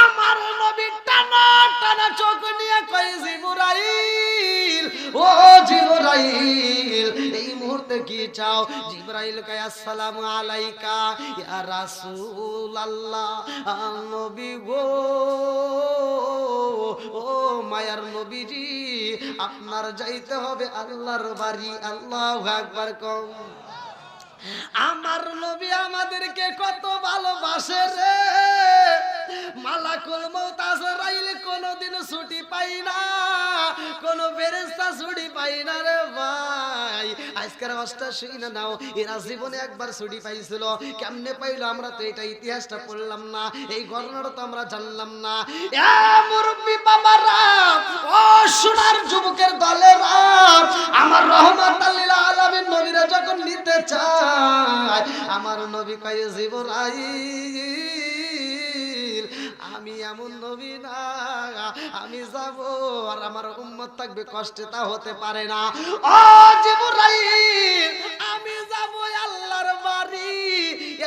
আমার নবী টানা টানা চোখ নিয়ে কয় জিবরাইল ও জিবরাইল এই মুহূর্তে কি চাও? জিবরাইল কয় আসসালামু আলাইকা ইয়া রাসূলুল্লাহ। নবী গো, ও মায়ার নবীজি, আপনার যাইতে হবে আল্লাহর বাড়ি। আল্লাহু আকবার কোন। আমার নবী আমাদেরকে কত ভালোবাসে রে, মালাকুল মউত আজরাইল কোনদিন ছুটি পাই না, কোন ফেরেশতা ছুটি পাই না রে ভাই। আজকের অবস্থা শুনে নাও, এরা জীবনে একবার ছুটি পাইছিল, কেমনে পাইলো আমরা তো এটা ইতিহাসটা পড়লাম না, এই ঘটনাটা তো আমরা জানলাম না। এ মুরব্বি বাবারা, ও সোনার যুবকের দলেরা, আমার রহমাতাল লিল আলামিন নবীরা যখন নিতে চায়, আমার নবী কয় জিবরাইল আমি এমন নবী না, আমি যাব আর আমার উম্মত থাকবে কষ্টে, তা হতে পারে না। ও জিবরাইল আমি যাব আল্লাহর বাড়ি,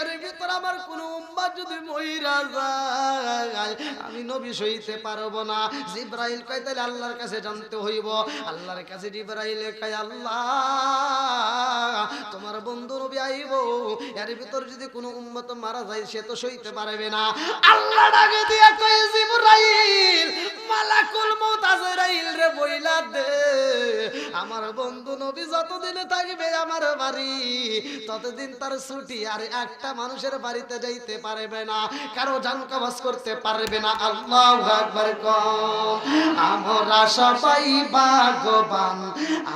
এর ভিতর আমার কোন উম্মত যদি মইরা যায় আমি নবী সইতে পারবো না। জিবরাইল কয় তাহলে আল্লাহর কাছে জানতে হইব। আল্লাহর কাছে জিবরাইল কয় আল্লাহ তোমার বন্ধু নবী আইব, এর ভিতর যদি কোনো উম্মত মারা যায় সে তো সইতে পারবে না। আল্লাহ ডাকে দিয়া কয় জিবরাইল মালাকুল মউত আজরাইল রে বইলা দে, আমার বন্ধু নবী যতদিন থাকবে আমার বাড়ি ততদিন তার ছুটি, আর একটা মানুষের বাড়িতে যাইতে পারবে না, কারো জান কবজ করতে পারবে না। আল্লাহু আকবার কোন। আমরা সবাই ভাগ্যবান,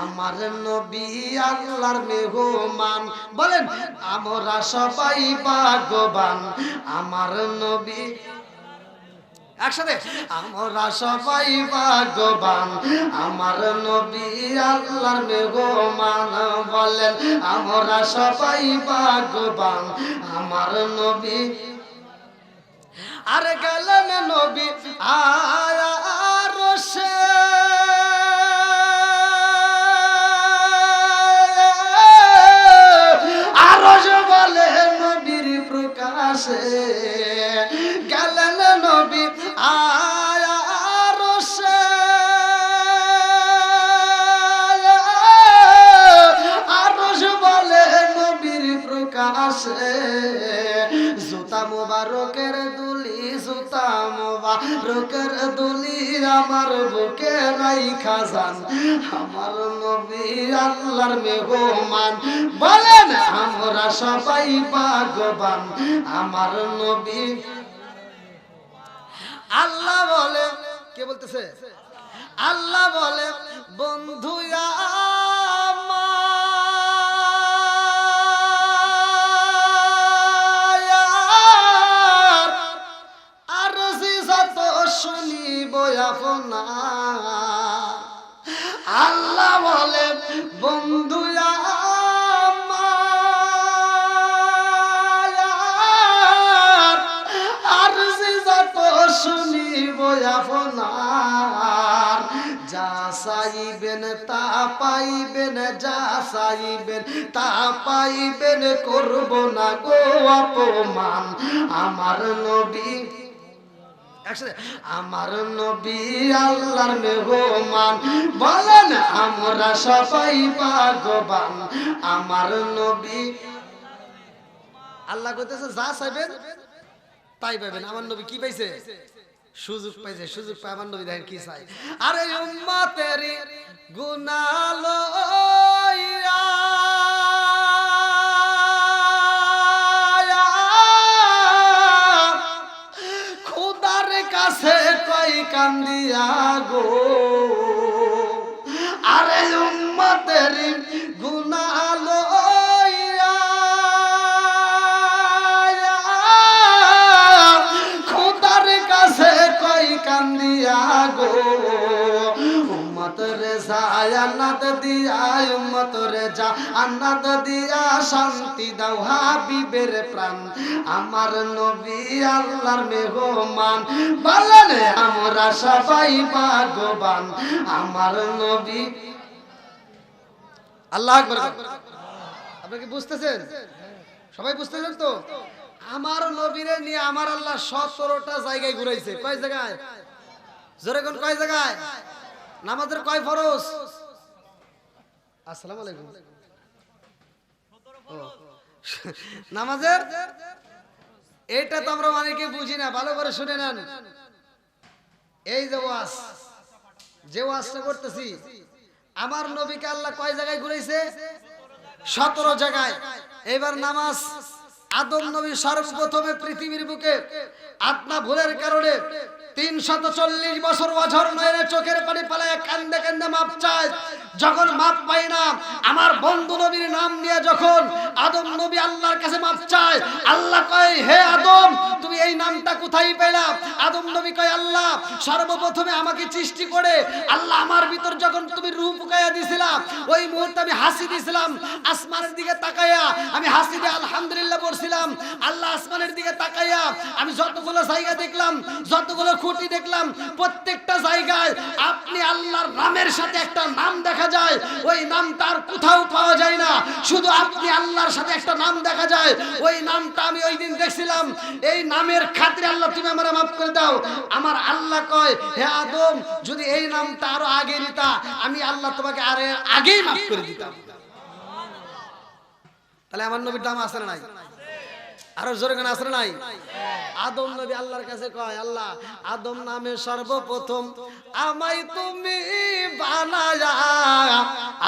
আমার নবী আল্লাহর মেহমান। বলেন আমরা সবাই ভাগ্যবান, আমার নবী। একসাথে আমরা সবাই ভাগ্যবান, আমার নবী আল্লাহর মেহমান। বলেন আমরা সবাই ভাগ্যবান, আমার নবী। আর গেলেন নবী আরশে, আরশ বলে নবীর প্রকাশে, গেলেন নবী আরশে, আরশ বলে নবীর প্রকাশে। জুতা মুবারকের দুলি, জুতা মুবারকের দুলি আমার বুকে রাইখা যান, আমার নবী আল্লাহর মেহমান। বলেন আমরা সবাই ভাগ্যবান, আমার নবী। আল্লাহ বলে, কে বলতেছে? আল্লাহ বলে বন্ধু আর যত শুনিব আপনার, আল্লাহ বলে বন্ধু আর যত শুনিব আপনার, যা চাইবে চাইবেন তা পাইবেন, যা চাইবেন তা পাইবেন, করব না গো অপমান আমার নবী। আমার নবী আল্লাহর মেহমান, বলেন আমরা সবাই ভাগ্যবান আমার নবী। আল্লাহ কইতেছে যা চাইবেন তাই পাইবেন। আমার নবী কি পাইছে? সুযোগ পাইছে। সুযোগ পাই আমার নবী দেখেন কি চাই, আরে উম্মতেরই গুনাহ লইয়া খোদার কাছে কই কান্দিয়া গো, আরে উম্মতেরই গুনাহ লইয়া খোদার কাছে কই কান্দিয়া গো, উম্মত রে জান্নাত দিয়া, উম্মত রে জান্নাত দিয়া শান্তি দাও হাবিবের প্রাণ আমার নবী আল্লাহর মেহমান, বলেন আমরা সবাই ভাগ্যবান আমার নবী। আল্লাহু আকবার। আপনি কি বুঝতেছেন? সবাই বুঝতেছেন তো? আমার নবীরে নিয়ে আমার আল্লাহ 17টা জায়গায় ঘুরাইছে। কয় জায়গায়? জোরে কোন কয় জায়গায়? নামাজের কয় ফরজ? আসসালামু আলাইকুম। নামাজের এইটা তো আমরা অনেকে বুঝি না, ভালো করে শুনে নেন। এই যে ওয়াজ, যে ওয়াজটা করতেছি, আমার নবীকে আল্লাহ কয় জায়গায় ঘুরাইছে? 17 জায়গায়। এবার নামাজ, আদম নবী সর্বপ্রথমে পৃথিবীর বুকে আপনা ভুলের কারণে 340 বছর অঝর নয়নে চোখের পানি পালায় কান্দে কান্দে মাপ চায়। যখন মাপ পাই না, আমার বন্ধু নবীর নাম নিয়ে যখন আদম নবী আল্লাহর কাছে মাপ চায়, আল্লাহ কয় হে আদম তুমি এই নামটা কোথায় পেলা? আদম নবী কয় আল্লাহ সর্বপ্রথমে আমাকে সৃষ্টি করে আল্লাহ আমার ভিতর যখন তুমি রূপ ফুকাইয়া দিছিলাম, ওই মুহূর্তে আমি হাসি দিছিলাম, আসমানের দিকে তাকাইয়া আমি হাসি দিয়ে আলহামদুলিল্লাহ বলছিলাম। আল্লাহ আসমানের দিকে তাকাইয়া আমি যতগুলো জায়গা দেখলাম, যতগুলো খুঁটি দেখলাম, প্রত্যেকটা জায়গায় আপনি আল্লাহর নামের সাথে একটা নাম দেখা যায়, ওই নামটা আর কোথাও পাওয়া যায় না, শুধু আপনি আল্লাহর সাথে একটা নাম দেখা যায়। ওই নামটা আমি ওই দিন দেখছিলাম, এই নামের খাতিরে আল্লাহ তুমি আমারে মাফ করে দাও। আমার আল্লাহ কয় হে আদম যদি এই নামটা আরো আগে নিতা, আমি আল্লাহ তোমাকে আরে আগেই মাফ করে দিতাম। তাহলে আমার নবীর নাম আছে না নাই? আরো জোরে গান আছে না নাই? আদম নবী আল্লাহর কাছে কয় আল্লাহ আদম নামে সর্বপ্রথম আমায় তুমি বানায়া,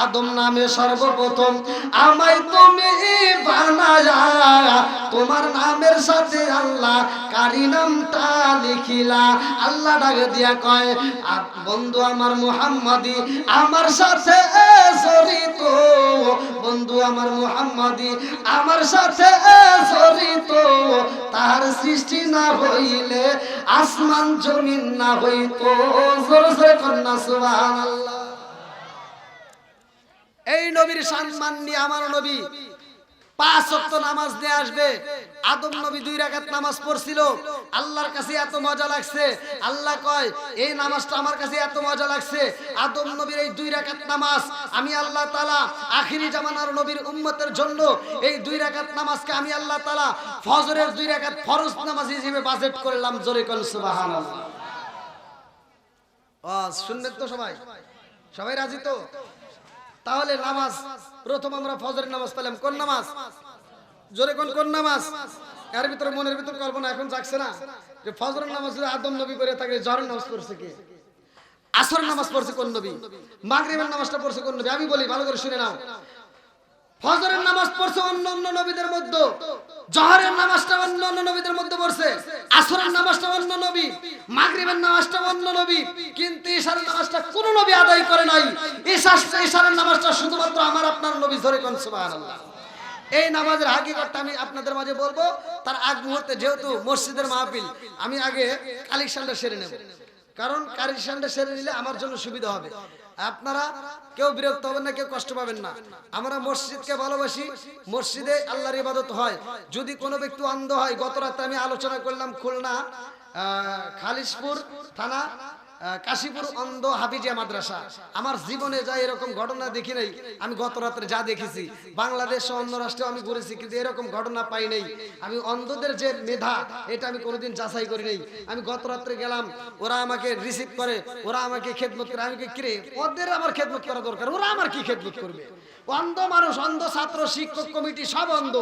আদম নামে সর্বপ্রথম আমায় তুমি বানায়া, তোমার নামের সাথে আল্লাহ কারি নামটা লিখিলা। আল্লাহ ডাকে দিয়া কয় বন্ধু আমার মুহাম্মাদি আমার সাথে জড়িত, বন্ধু আমার মুহাম্মাদি আমার সাথে জড়িত, তার সৃষ্টি না হইলে আসমান জমিন না হইতো। জোরে জোরে কন্যা সুবহানাল্লাহ। এই নবীর সম্মান নিয়ে আমার নবী 5 ওয়াক্ত নামাজ নিয়ে আসবে। আদম নবী 2 রাকাত নামাজ পড়ছিল, আল্লাহর কাছে এত মজা লাগছে। আল্লাহ কয় এই নামাজটা আমার কাছে এত মজা লাগছে, আদম নবীর এই 2 রাকাত নামাজ আমি আল্লাহ তাআলা আখিরি জামানার নবীর উম্মতের জন্য এই 2 রাকাত নামাজকে আমি আল্লাহ তাআলা ফজরের 2 রাকাত ফরজ নামাজ হিসেবে বাজেট করলাম। জোরে কোন সুবহানাল্লাহ। শুনবেন তো সবাই? সবাই রাজি তো? তাহলে নামাজ প্রথম আমরা ফজরের নামাজ পেলাম। কোন নামাজ? জোরে কোন নামাজ? এর ভিতরে মনের ভিতর কল্পনা এখন জাগছে না যে ফজরের নামাজ যদি আদম নবী করে থাকে, জোহরের নামাজ পড়ছে কে? আসরের নামাজ পড়ছে কোন নবী? মাগরিবের নামাজটা পড়ছে কোন নবী? আমি বলি ভালো করে শুনে নাও। ফজরের নামাজ পড়ছে অন্য অন্য নবীদের মধ্যে, জোহরের নামাজটা অন্য অন্য নবীদের মধ্যে পড়ছে, আসরের নামাজটা অন্য নবী, মাগরিবের নামাজটা অন্য নবী, কিন্তু ইশারের নামাজটা কোন নবী আদায় করে নাই। ইশারের নামাজটা শুধুমাত্র আমার আপনার নবী। ধরে কোন সুবহানাল্লাহ। এই নামাজের হাকিকতটা আমি আপনাদের মাঝে বলবো, তার আগ মুহূর্তে যেহেতু মসজিদের মাহফিল, আমি আগে কালেকশনটা সেরে নেব, কারণ কালেকশনটা সেরে নিলে আমার জন্য সুবিধা হবে। আপনারা কেউ বিরক্ত হবেন না, কেউ কষ্ট পাবেন না। আমরা মসজিদকে ভালোবাসি, মসজিদে আল্লাহর ইবাদত হয়। যদি কোনো ব্যক্তি অন্ধ হয়, গত রাতে আমি আলোচনা করলাম খুলনা খালিশপুর থানা কাশীপুর অন্ধ হাফিজিয়া মাদ্রাসা। আমার জীবনে যা এরকম ঘটনা দেখি নাই। আমি গত রাত্রে যা দেখেছি, বাংলাদেশ ও অন্য রাষ্ট্রে আমি ঘুরেছি, কিন্তু এরকম ঘটনা পাই নাই। আমি অন্ধদের যে মেধা, এটা আমি কোনোদিন যাচাই করি নাই। আমি গত রাত্রে গেলাম, ওরা আমাকে রিসিভ করে, ওরা আমাকে খেদমত করে। আমি কিরে, ওদের আমার খেদমত করা দরকার, ওরা আমার কি খেদমত করবে? অন্ধ মানুষ, অন্ধ ছাত্র, শিক্ষক কমিটি সব অন্ধ।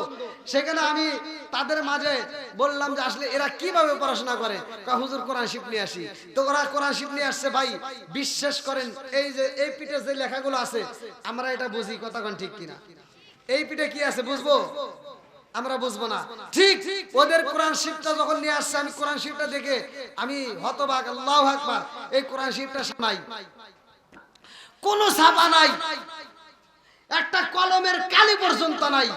সেখানে আমি তাদের মাঝে বললাম যে আসলে এরা কিভাবে পড়াশোনা করে। হুজুর কোরআন শিফ নিয়ে আসি। তো ওরা কোরআন শিফ নিয়ে আসছে। ভাই বিশ্বাস করেন, এই যে এই পিঠে যে লেখাগুলো আছে, আমরা এটা বুঝি, কথা কোন ঠিক কিনা? এই পিঠে কি আছে বুঝবো? আমরা বুঝবো না। ঠিক ওদের কোরআন শিফটা যখন নিয়ে আসছে, আমি কোরআন শিফটা দেখে আমি হতবাক। আল্লাহু আকবার। এই কোরআন শিফটা নাই, কোনো ছাপা নাই, একটা কলমের কালি পর্যন্ত নাই।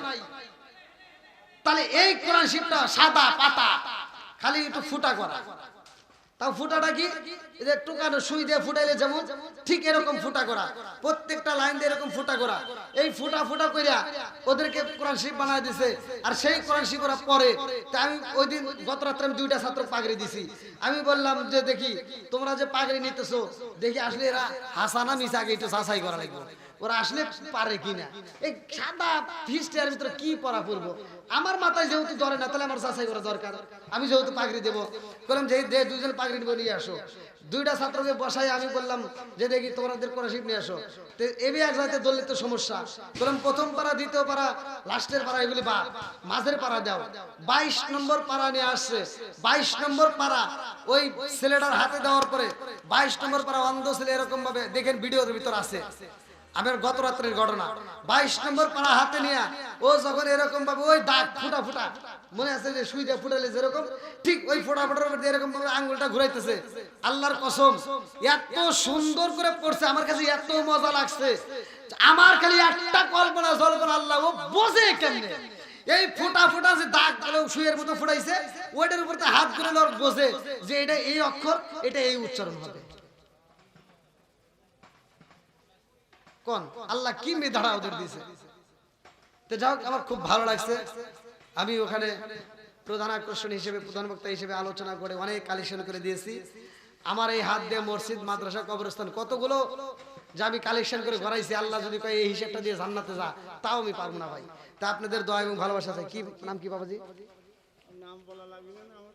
তাহলে এই কোরআন শিফটা সাদা পাতা, খালি একটু ফুটা করা। তাও ফুটাটা কি, এই যে টুকানো সুই দিয়ে ফুটাইলে যেমন, ঠিক এরকম ফুটা করা, প্রত্যেকটা লাইন দিয়ে এরকম ফুটা করা। এই ফুটা ফুটা কইরা ওদেরকে কোরআন শিফ বানায় দিছে। আর সেই কোরআন শিফ ওরা পড়ে। তা আমি ওই দিন গত রাত্রে আমি 2টা ছাত্র পাগড়ি দিছি। আমি বললাম যে দেখি তোমরা যে পাগড়ি নিতেছো, দেখি আসলে এরা হাসানা মিছা, আগে একটু যাচাই করা লাগবে, ওরা আসলে পারে কিনা। এই সাদা ফিস্টের ভিতরে কি পড়া পড়বো? আমার মাথায় যেহেতু ধরে না, তাহলে আমার যাচাই করা দরকার। আমি যেহেতু পাগড়ি দেবো, বললাম যে 2জন পাগড়ি নিবো, নিয়ে আসো। 2টা ছাত্রকে বসাই আমি বললাম যে দেখি তোমাদের কোরআন শিফ নিয়ে আসো। তো এবি এক জায়গাতে দললে তো সমস্যা। বললাম প্রথম পারা, দ্বিতীয় পারা, লাস্টের পারা, এগুলি বাদ, মাঝের পারা দাও। 22 নম্বর পারা নিয়ে আসছে। 22 নম্বর পারা ওই ছেলেটার হাতে দেওয়ার পরে, 22 নম্বর পারা অন্ধ ছেলে এরকম ভাবে, দেখেন ভিডিওর ভিতর আছে, আমার গত রাত্রের ঘটনা। 22 নম্বর পারা হাতে নিয়ে ও যখন এরকম ভাবে ওই দাগ ফুটা ফুটা, মনে আছে যে সুই দিয়ে ফুটালে যেরকম, ঠিক ওই ফোটা ফোটার উপর এরকম ভাবে আঙ্গুলটা ঘুরাইতেছে। আল্লাহর কসম, এত সুন্দর করে পড়ছে, আমার কাছে এত মজা লাগছে। আমার খালি একটা কল্পনা জল্পনা, আল্লাহ ও বোঝে কেমনে এই ফুটা ফুটা যে দাগ গুলো সুইয়ের মতো ফুটাইছে, ওইটার উপর হাত ঘুরে বোঝে যে এটা এই অক্ষর, এটা এই উচ্চারণ হবে। কোন আল্লাহ কি মেধারা ওদের দিয়েছে। তো যাই হোক, আমার খুব ভালো লাগছে। আমি ওখানে প্রধান আকর্ষণ হিসেবে, প্রধান বক্তা হিসেবে আলোচনা করে অনেক কালেকশন করে দিয়েছি। আমার এই হাত দিয়ে মসজিদ, মাদ্রাসা, কবরস্থান কতগুলো যে আমি কালেকশন করে ঘরাইছি। আল্লাহ যদি কয় এই হিসাবটা দিয়ে জান্নাতে যা, তাও আমি পারবো না ভাই। তা আপনাদের দোয়া এবং ভালোবাসা চাই। কি নাম কি বাবাজি? নাম বলা লাগবে না আমার।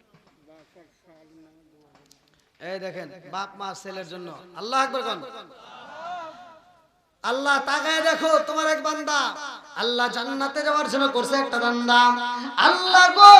এই দেখেন, বাপ মা ছেলের জন্য আল্লাহ আকবার কোন। আল্লাহ তাকায় দেখো, তোমার এক বান্দা আল্লাহ জান্নাতে যাওয়ার জন্য করছে একটা বান্দা। আল্লাহ গো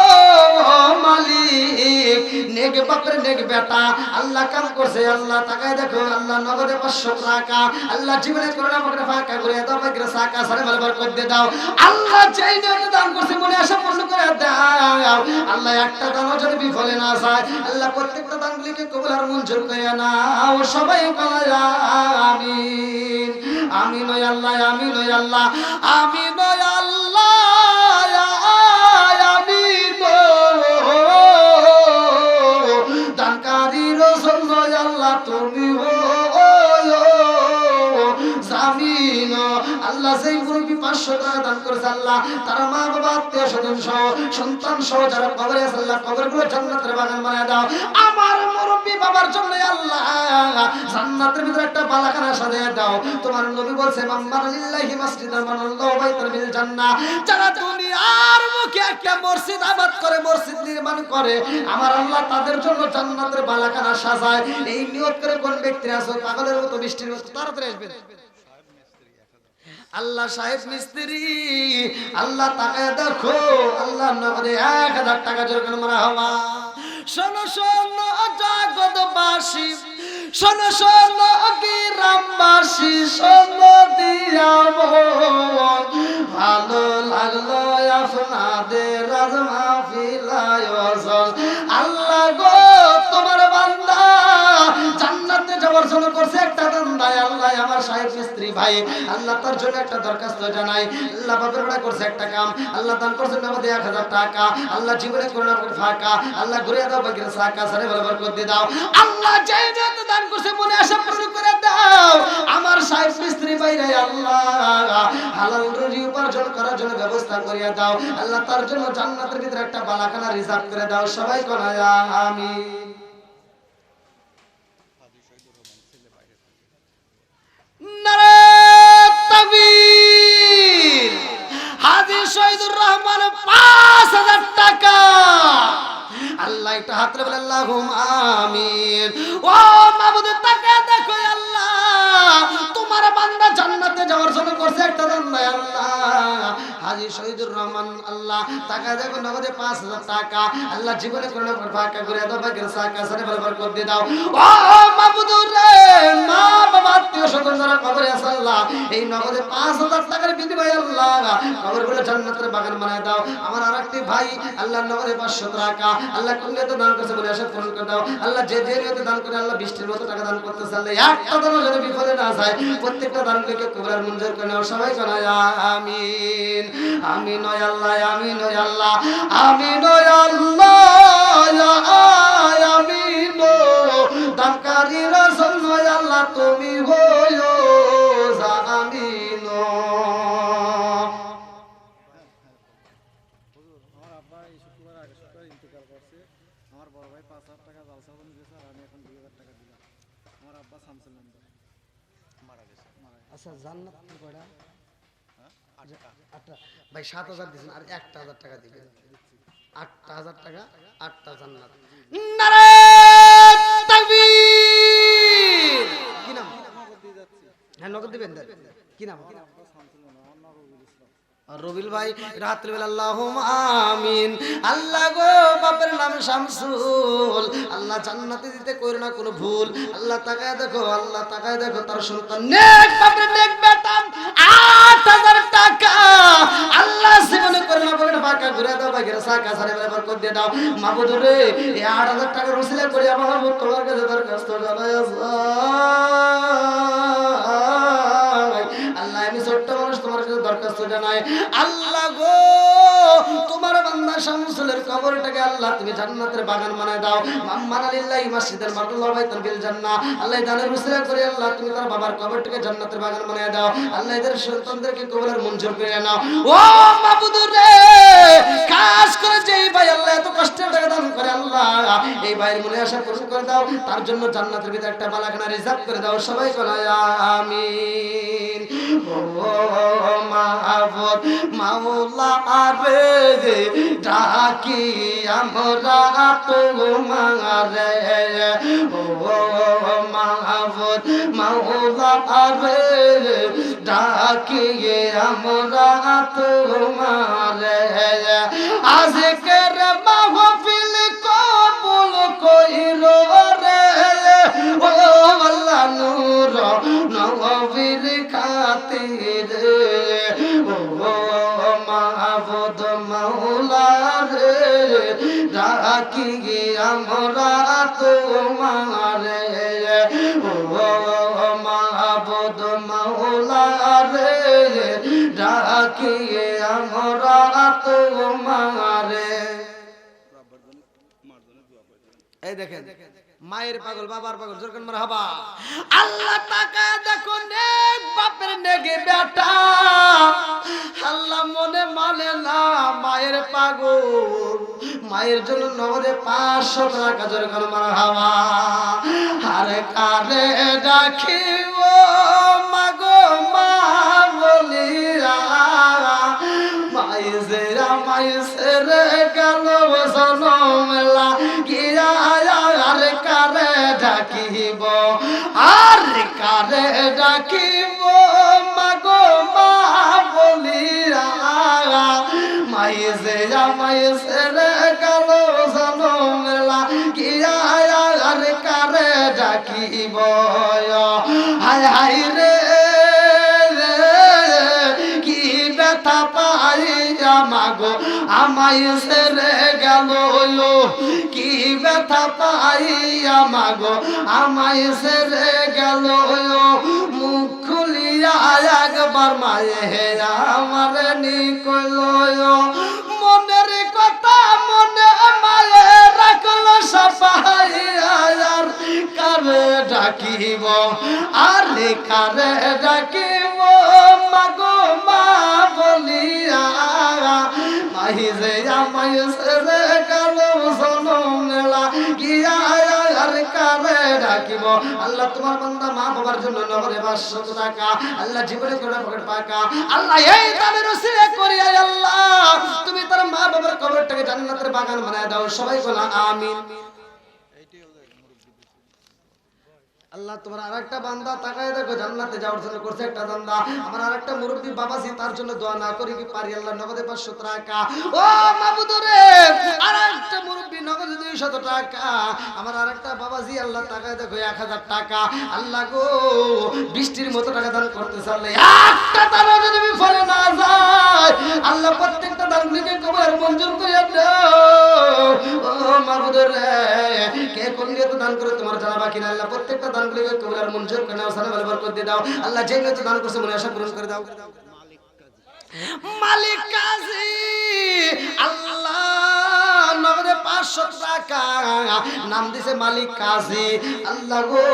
মালিক, নেক বাপের নেক বেটা, আল্লাহ কাম করছে। আল্লাহ তাকায় দেখো, আল্লাহ নগদে 500 টাকা, আল্লাহ জীবনে করোনা মগরে ফাঁকা করে দাও, বকরে সাকা সারে বলবার করে দাও। আল্লাহ যেই নিয়তে দান করছে, মনে আশা পূর্ণ করে দাও। আল্লাহ একটা দানও যদি বিফলে না যায়, আল্লাহ প্রত্যেকটা দানগুলিকে কবুল আর মঞ্জুর করে নাও। সবাই বলে আমিন। আমিন ওই আল্লাহ, আমিন ওই আল্লাহ, আমিন ওই আল্লাহ, আমিন। দানকারী রসুল আল্লাহ তুমি জামিন। আল্লাহ সেই মুরব্বী 500 টাকা দান করেছে, আল্লাহ তার মা বাবা, আত্মীয় স্বজন সহ, সন্তান সহ যারা কবরে আছে, আল্লাহ কবরগুলো জান্নাতের বাগান বানায় দাও। আমার মুরব্বী বাবার জন্য আল্লাহ জান্নাতের ভিতরে একটা বালাখানা সাজিয়ে দাও। তোমার নবী বলছে, মাম্মার লিল্লাহি মাসজিদান বানাল্লাহু বাইতান ফিল জান্নাহ। যারা দুনিয়ার মুখে একটা মসজিদ আবাদ করে, মসজিদ নির্মাণ করে, আমার আল্লাহ তাদের জন্য জান্নাতের বালাখানা সাজায়। এই নিয়ত করে কোন ব্যক্তি আছে, পাগলের মতো বৃষ্টির মতো তাড়াতাড়ি আসবেন। আল্লাহ সাহেব মিস্ত্রি, আল্লাহ তাকায় দেখো, আল্লাহ নগদে 1000 টাকা জোর করে মারা হওয়া। শোনো শোনো জগৎবাসী, শোনো শোনো গ্রামবাসী, শোনো দিয়া মন, ভালো লাগলো আপনাদের আজ মাহফিলায় ওয়াজ। আল্লাহ গো তোমার বান্দা জান্নাতে যাওয়ার জন্য করছে একটা বান্দা। আল্লাহ আমার সাহেব মিস্ত্রি ভাই, আল্লাহ তার জন্য একটা দরখাস্ত জানাই। আল্লাহ বাপের বেড়া করছে একটা কাম, আল্লাহ দান করছে নগদে 1000 টাকা। আল্লাহ জীবনে করোনা ফাঁকা, আল্লাহ ঘুরে দাও, বকরে সাকা সারে বলবার করে দাও। আল্লাহ যেই যত দান করছে, মনে আশা পূরণ করে দাও। আমার সাহেব মিস্ত্রি ভাইরা আল্লাহ হালাল রুজি উপার্জন করার জন্য ব্যবস্থা করিয়া দাও। আল্লাহ তার জন্য জান্নাতের ভিতরে একটা বালাখানা রিজার্ভ করে দাও। সবাই কোন আমিন। হাজী শহীদুর রহমান 5000 টাকা। আল্লাহ একটা হাতে বলে আল্লাহুম্মা আমিন। ও মাবুদ টাকা দেখো আল্লাহ, তোমার বান্দা জান্নাতে যাওয়ার জন্য করছে একটা দান নাই আল্লাহ। হাজী শহীদুর রহমান আল্লাহ টাকা দেখো নগদে 5000 টাকা। আল্লাহ জীবনে করোনা ফাঁকা করে দাও, বাগের সাকা সারে বরকত দিয়ে দাও। ও মাবুদ রে, মা বাবা আত্মীয় স্বজন যারা কবরে আছে আল্লাহ, এই নগদে 5000 টাকার বিনিময়ে আল্লাহ কবরগুলো জান্নাতের বাগান বানায় দাও। আমার আরেকটি ভাই আল্লাহ নগদে 500 টাকা আল্লাহ কুল্লিয়াতে দান করেছে বলে আশা পূরণ করে দাও। আল্লাহ যে যে নিয়তে দান করে আল্লাহ বৃষ্টির মতো টাকা দান করতেছে আল্লাহ, একটা দানও যেন বিফলে না যায়। প্রত্যেকটা দানকে কবুল আর মঞ্জুর করে নাও। সবাই বলো আমিন। আমিন ও আল্লাহ, আমিন ও আল্লাহ, আমিন ও আল্লাহ, আমিন ও দানকারী রাসূল ও আল্লাহ তুমি হইও আমিন। আমার আব্বা এই শুক্রবার আগে শুক্রবার ইন্তেকাল করছে। আমার বড় ভাই 5000 টাকা জালসা বন্ধ দিয়েছে আর আমি এখন 2000 টাকা দিলাম। আমার আব্বা শামসুল নামদার মারা গেছে। আচ্ছা জান্নাত কি কয়টা? আটটা। ভাই 7000 দিয়েছেন আর 1000 টাকা দিবেন। 8000 টাকা, 8টা জান্নাত। নারে তাকবীর। কি নাম? হ্যাঁ নগদ দিবেন। কি নাম? রবিল ভাই রাত্রিবেলা আল্লাহুম্মা আমিন। আল্লাহ গো বাপের নাম শামসুল, আল্লাহ জান্নাতে দিতে কইরো না কোনো ভুল। আল্লাহ তাকায় দেখো, আল্লাহ তাকায় দেখো তার সন্তান নেক বাপের নেক বেটা 8000 টাকা আল্লাহ জীবনে করে না বলে ফাঁকা ঘুরে দাও, বাগের সাকা সারে বরকত দিয়ে দাও। মাবুদ রে এই 8000 টাকার ওসিলা করে আমার মাবুদ তোমার কাছে দরখাস্ত জানাই আল্লাহ, আমি ছোট্ট মানুষ তোমার কাছে দরখাস্ত জানাই আল্লাহ গো, তোমার বান্দা শামসুলের কবরটাকে আল্লাহ তুমি জান্নাতের বাগান বানায় দাও। মাম্মানা লিল্লাহি মাসজিদাল মারদুল্লাহ বাইতাল বিল জান্নাহ। আল্লাহ দানের উসিলা করে আল্লাহ তুমি তার বাবার কবরটাকে জান্নাতের বাগান বানায় দাও। আল্লাহ এদের সন্তানদেরকে কবরের মঞ্জুর করে নাও। ও মাবুদ রে, খাস করে যেই ভাই আল্লাহ এত কষ্টের টাকা দান করে আল্লাহ এই ভাইয়ের মনে আশা পূরণ করে দাও, তার জন্য জান্নাতের ভিতরে একটা বালাখানা রিজার্ভ করে দাও। সবাই বলো আমিন। ও মাহবুব মাওলা রে ডাকি আমরা তোমারে, ও মাহবুব মাওলা রে ডাকি আমরা তোমারে, আজকের মাহফিল কবুল কইরো রে, ও আল্লাহ নূর নবীর খাতিরে, ও মাহবুব মাওলা রে ডাকি আমরা তোমারে, ও মাহবুব মাওলা রে ডাকি আমরা তোমারে। এই দেখেন মায়ের পাগল বাবার পাগল জোরকান মারহাবা। আল্লাহ টাকা দেখো নেক বাপের নেগে বেটা, আল্লাহ মনে মানে না মায়ের পাগল, মায়ের জন্য নগদে 500 টাকা জোরকান মারহাবা। আরে কারে ডাকিব মাগো মা বলিয়া, মাইজেরা মাইসেরে গেল জনমেলা গিয়া, আর কারে ডাকিব, আর কারে ডাকিব মাগো মা বলিয়া, মাইজেরা মাইসেরে গেল জনমেলা গিয়া, আর কারে ডাকিব। হায় হায় রে কি ব্যথা পাইয়া মাগো আমায় ছেড়ে গেল, কি ব্যথা পাইয়া মাগো আমায় ছেড়ে গেল, মুখ খুলিয়া একবার মায়ে আমার নিকল, মনের কথা মনে মায়ে রাখলো সাপাইয়া, আর কারে ডাকিব, আর কারে ডাকিব মাগো মা বলিয়া, মাহিজে আমায় ছেড়ে গেল জনমেলা গিয়া, আর কারে ডাকিব। রাখিব। আল্লাহ তোমার বান্দা মা বাবার জন্য নগদে 500 টাকা আল্লাহ জীবনে কোনো পকেট পাকা আল্লাহ এই দানের উসিলা করিয়া আল্লাহ তুমি তার মা বাবার কবরটাকে জান্নাতের বাগান বানায় দাও। সবাই বলা আমিন। আল্লাহ তোমার আরেকটা বান্দা তাকায় দেখো জান্নাতে যাওয়ার জন্য করছে একটা বান্দা আমার আরেকটা মুরব্বি বাবাজি তার জন্য দোয়া না করি কি পারি আল্লাহ নগদে 500 টাকা ও মাবুদ রে আরেকটা মুরব্বি নগদে 200 টাকা আমার আরেকটা বাবাজি আল্লাহ তাকায় দেখো 1000 টাকা আল্লাহ গো বৃষ্টির মতো টাকা দান করতেছে আল্লাহ একটা দানও যদি বিফলে না যায় আল্লাহ প্রত্যেকটা দানগুলিকে কবুল মঞ্জুর করে দাও। ও মাবুদ রে কে কোন নিয়তে দান করে তোমার জানা বাকি না আল্লাহ প্রত্যেকটা দানগুলিকে কবুল আর মঞ্জুর করে নাও সালাম বরকত দিয়ে দাও আল্লাহ যে নিয়তে দান করছে মনে আশা পূরণ করে দাও। মালিক কাজী আল্লাহ নগদে 500 টাকা নাম দিছে মালিক কাজী আল্লাহ গো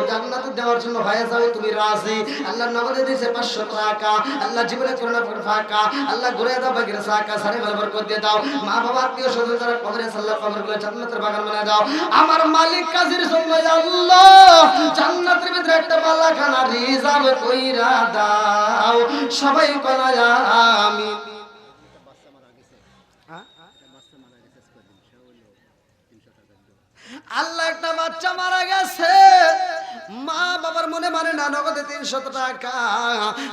জান্নাতে দেওয়ার জন্য হয়ে যাও তুমি রাজি আল্লাহ নগদে দিছে 500 টাকা আল্লাহ জীবনে করোনা ফাঁকা আল্লাহ ঘুরে দাও বাগির সাকা সারে বরকত দিয়ে দাও মা বাবা আত্মীয় স্বজন যারা কবরে আল্লাহ কবরগুলো জান্নাতের বাগান বানায় দাও আমার মালিক কাজীর জন্য আল্লাহ জান্নাতের ভিতরে একটা বালাখানা রিজার্ভ কইরা দাও। সবাই বলা আমিন। আল্লাহ একটা বাচ্চা মারা গেছে মা বাবার মনে মানে না নগদে 300 টাকা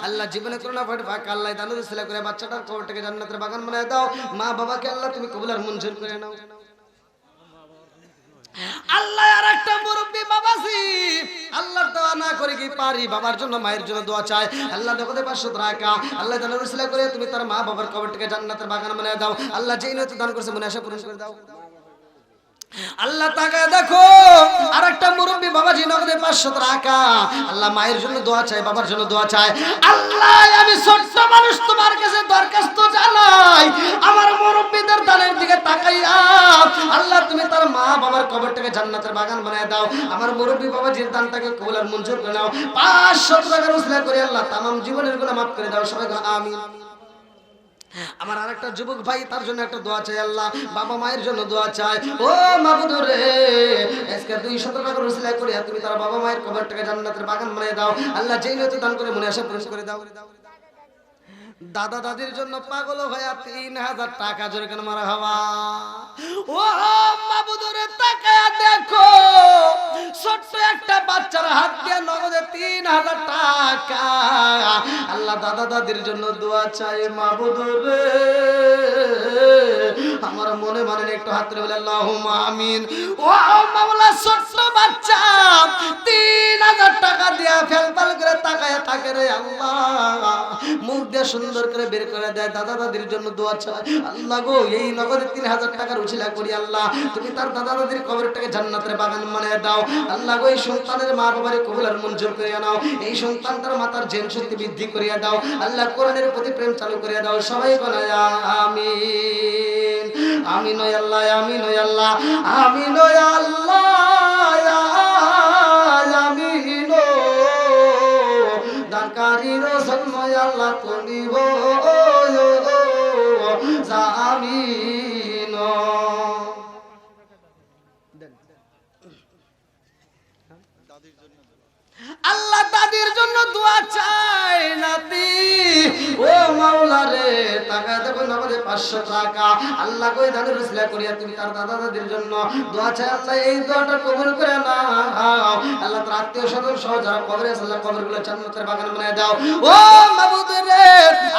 আল্লাহ জীবনে করোনা ফাঁকা আল্লাহ দান উসিলা করে বাচ্চাটার কবরটাকে জান্নাতের বাগান বানায় দাও। মা বাবাকে আল্লাহ তুমি কবুল আর মঞ্জুর করে নাও। আল্লাহ আর একটা মুরব্বি বাবাজি আল্লাহর দোয়া না করে কি পারি বাবার জন্য মায়ের জন্য দোয়া চায় আল্লাহ নগদে 500 টাকা আল্লাহ দান উসিলা করে তুমি তার মা বাবার কবরটাকে জান্নাতের বাগান বানায় দাও। আল্লাহ যেই নিয়তে দান করছে মনে আশা পূরণ করে দাও। আল্লাহ তাকায় দেখো আরেকটা মুরব্বি বাবাজি নগদে 500 টাকা আল্লাহ মায়ের জন্য দোয়া চায় বাবার জন্য দোয়া চায় আল্লাহ আমি ছোট্ট মানুষ তোমার কাছে দরখাস্ত জানাই আমার মুরব্বিদের দানের দিকে তাকাইয়া আল্লাহ তুমি তার মা বাবার কবরটাকে জান্নাতের বাগান বানায় দাও। আমার মুরব্বি বাবাজির দানটাকে কবুল আর মঞ্জুর করে নাও। 500 টাকার উসিলা করে আল্লাহ তামাম জীবনের গুনাহ মাফ করে দাও। সবাই আমিন। আমার আরেকটা যুবক ভাই তার জন্য একটা দোয়া চাই আল্লাহ বাবা মায়ের জন্য দোয়া চাই ও মাবুদ রে আজকে 200 টাকার উসিলা করে তুমি তার বাবা মায়ের কবরটাকে জান্নাতের বাগান বানিয়ে দাও। আল্লাহ যেই নিয়তে দান করে মনে আশা পূরণ করে দাও। দাদা দাদির জন্য পাগল হয়ে 3000 টাকা জোরে কেন মারা হওয়া ও মাবুদ রে তাকায়া দেখো ছোট্ট একটা বাচ্চার হাত দিয়ে নগদে 3000 টাকা আল্লাহ দাদা দাদির জন্য দোয়া চাই মাবুদ রে আমার মনে মানে একটু হাত তুলে বলে আল্লাহুম্মা আমিন। ও মাওলা ছোট্ট বাচ্চা 3000 টাকা দিয়া ফেলফাল করে তাকায়া থাকে রে আল্লাহ মুখ দিয়ে সুন্দর করে বের করে দেয় দাদা দাদির জন্য দোয়া চাই আল্লাহ গো এই নগদে 3000 টাকার উছিলা করি আল্লাহ তুমি তার দাদা দাদির কবরটাকে জান্নাতের বাগান বানিয়ে দাও। আল্লাহ গো এই সন্তানের মা বাবার কবুল আর মঞ্জুর করে নাও। এই সন্তানটার মাতার জেন শক্তি বৃদ্ধি করিয়া দাও আল্লাহ কোরআনের প্রতি প্রেম চালু করিয়া দাও। সবাই বলে আমিন আমিন ও আল্লাহ আমিন ও আল্লাহ আমিন ও আল্লাহ আমিন ও দানকারীর জন্য আল্লাহ করিব আমিন। আল্লাহ দাদির জন্য দোয়া চাই নাতি ও মাওলা রে তাকায় দেখো নগদে 500 টাকা আল্লাহ কই দানের উসিলা করিয়া তুমি তার দাদা দাদির জন্য দোয়া চাই আল্লাহ এই দোয়াটা কবুল করে নাও। আল্লাহ তার আত্মীয় স্বজন সহ যারা কবরে আছে আল্লাহ কবরগুলো জান্নাতের বাগান বানায় দাও। ও মাবুদ রে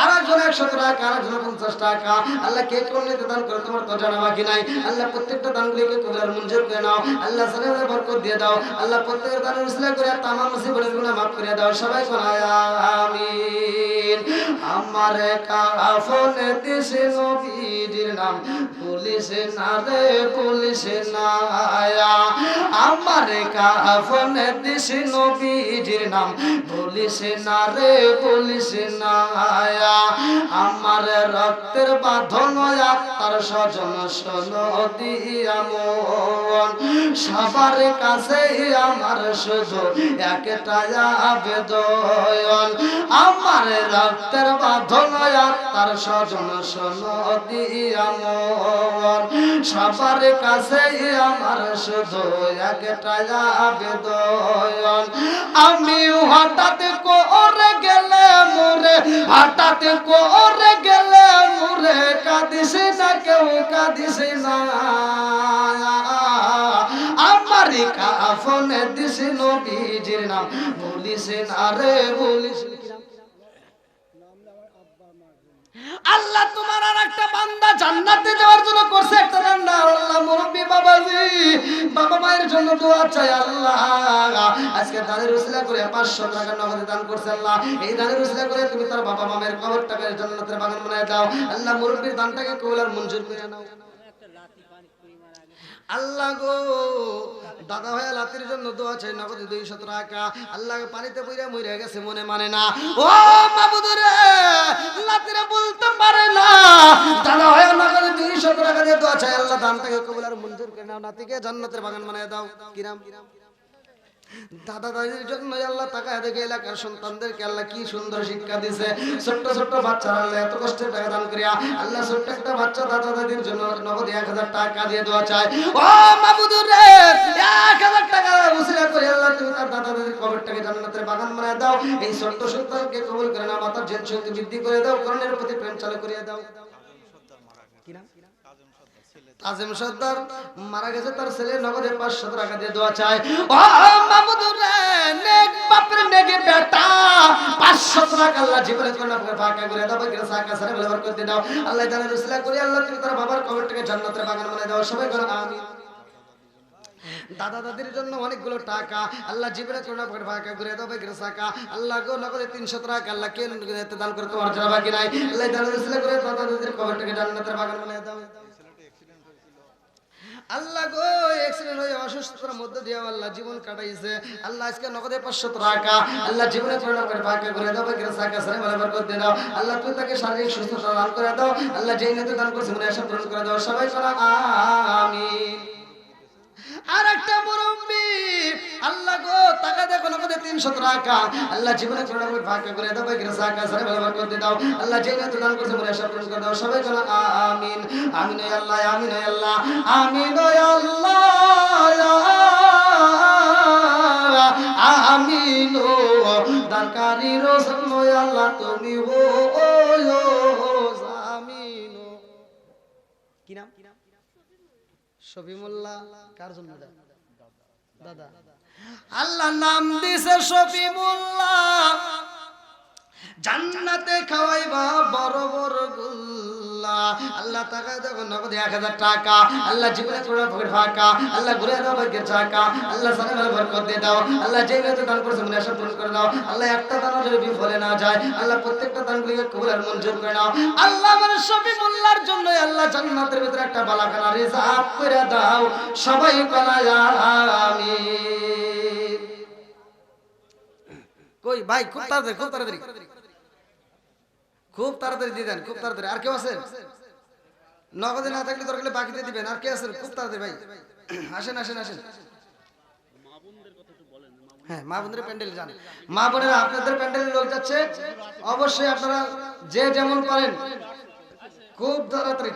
আরেকজন 100 টাকা আরেকজন 50 টাকা আল্লাহ কে কোন নিতে দান করে তোমার তো জানা বাকি নাই আল্লাহ প্রত্যেকটা দানগুলিকে কবুল আর মঞ্জুর করে নাও। আল্লাহ সালামের বরকত দিয়ে দাও আল্লাহ প্রত্যেকের দানের উসিলা করে তামাম মুসিবতের গুনাহ মাফ করে দাও। সবাই বলে আমিন। আমার কাফন দেশে নবীর নাম পুলিশ না রে পুলিশ না আমার কাফন দেশে নবীর নাম পুলিশ না রে পুলিশ না আমার রক্তের বাঁধন আত্মার স্বজন শোনো দিয়া মন সবার কাছে আমার শুধু একটা বেদয়ন আমার রক্তের বাঁধন তার স্বজন সনদি আমল সবার কাছে আমার শুধু একটাই আবেদন আমি হঠাৎ করে গেলে মোরে হঠাৎ করে গেলে মোরে কাঁদিস না কেউ কাঁদিস না আমার কাফনে দিস নবীজির নাম বলিস না রে বলিস আল্লাহ তোমার আর একটা বান্দা জান্নাতে যাওয়ার জন্য করছে একটা রান্না আল্লাহ মুরব্বি বাবাজি বাবা মায়ের জন্য দোয়া চাই আল্লাহ আজকে দানের উসিলা করে 500 টাকা নগদ দান করছে আল্লাহ এই দানের উসিলা করে তুমি তার বাবা মায়ের কবরটাকে জান্নাতের বাগান বানায় দাও আল্লাহ মুরব্বির দানটাকে কবুল আর মঞ্জুর করে নাও আল্লাহ গো দাদা ভাইয়া লাতির জন্য দোয়া চাই নগদ 200 টাকা আল্লাহ পানিতে পইরা মইরা গেছে মনে মানে না ও মাবুদ রে লাতিরা বলতে পারে না দাদা ভাইয়া নগদ 200 টাকা দিয়ে দোয়া চাই আল্লাহ দানটাকে কবুল আর মঞ্জুর করে নাও নাতিকে জান্নাতের বাগান বানায় দাও কিরাম দাদা দাদির জন্য আল্লাহ তাকায় দেখে এলাকার সন্তানদেরকে আল্লাহ কি সুন্দর শিক্ষা দিয়েছে ছোট্ট ছোট্ট বাচ্চারা আল্লাহ এত কষ্টের টাকা দান করিয়া আল্লাহ ছোট্ট একটা বাচ্চা দাদা দাদির জন্য নগদ 1000 টাকা দিয়ে দেওয়া চায় ও মাবুদ রে 1000 টাকা উসিলা করে আল্লাহ তুমি তার দাদা দাদির কবরটাকে জান্নাতের বাগান বানায় দাও এই ছোট্ট সন্তানকে কবুল করে নাও মাতার জেন শক্তি বৃদ্ধি করে দাও কোরআনের প্রতি প্রেম চালু করিয়ে দাও কি নাম আজম সর্দার মারা গেছে তার ছেলে নগদে 500 টাকা দিয়ে দোয়া চায় ও মাবুদ রে নেক বাপের নেক বেটা 500 টাকা আল্লাহ জীবনে কোন আপনার ফাঁকা করে দাও বকরে সাকা সারে বলে বরকত দাও আল্লাহ জানের উসিলা করে আল্লাহ তুমি তার বাবার কবরটাকে জান্নাতের বাগান বানায় দাও সবাই বলো আমিন দাদা দাদির জন্য অনেকগুলো টাকা আল্লাহ জীবনে করোনা পকেট ফাঁকা করে দাও বকরে সাকা আল্লাহ গো নগদে 300 টাকা আল্লাহ কে দান করে তোমার জানা বাকি নাই আল্লাহ জানের উসিলা করে দাদা দাদির কবরটাকে জান্নাতের বাগান বানায় দাও আল্লাহ গো অ্যাক্সিডেন্ট হয়ে অসুস্থতার মধ্যে দিয়ে আল্লাহ জীবন কাটাইছে আল্লাহ আজকে নগদে 500 টাকা আল্লাহ জীবনে করোনা করে ফাঁকা করে দাও বকরে সাকা সারে বলে বরকত দাও আল্লাহ তুমি তাকে শারীরিক সুস্থতা দান করে দাও আল্লাহ যেই নিতে দান করছে মনে আশা পূরণ করে দাও সবাই বলো আমিন আর একটা মুরব্বি আল্লাহ গো টাকা দেখো নগদে 300 টাকা আল্লাহ জীবনে করোনা করে ফাঁকা করে দাও বকরে সাকা সারে বলে বরকত দাও আল্লাহ যেই নিতে দান করছে মনে আশা পূরণ করে দাও সবাই বলো আমিন আমিন ও আল্লাহ আমিন ও আল্লাহ আমিন ও আল্লাহ আমিন ও দরকারি রসুল ও আল্লাহ তুমি ও আমিন কি নাম শফিমুল্লাহ কার জন্য দাদা আল্লাহ নাম দিছে শফিমুল্লাহ জান্নাতে খাওয়াইবা বড় বড় গুল্লা আল্লাহ টাকা দেখো নগদ 1000 টাকা আল্লাহ জীবনে করোনা পকেট ফাঁকা আল্লাহ ঘুরে দাও বকরে টাকা আল্লাহ সালামের বরকত দিয়ে দাও আল্লাহ যেই নিতে দান করছে মনে আশা পূরণ করে দাও আল্লাহ একটা দানও যদি বিফলে না যায় আল্লাহ প্রত্যেকটা দানগুলোকে কবুল আর মঞ্জুর করে নাও আল্লাহ আমার শফিউল্লাহর জন্য আল্লাহ জান্নাতের ভিতরে একটা বালাখানা রিজার্ভ করে দাও সবাই বলা আমিন কই ভাই খুব তাড়াতাড়ি খুব তাড়াতাড়ি দিয়ে দেন খুব তাড়াতাড়ি আর কেউ আছেন নগদে না থাকলে দরকার বাকিতে দিবেন আর কে আছেন খুব তাড়াতাড়ি ভাই আসেন হ্যাঁ মা বোনদের প্যান্ডেল যান মা বোনেরা আপনাদের প্যান্ডেলের লোক যাচ্ছে অবশ্যই আপনারা যে যেমন পারেন খুব তাড়াতাড়ি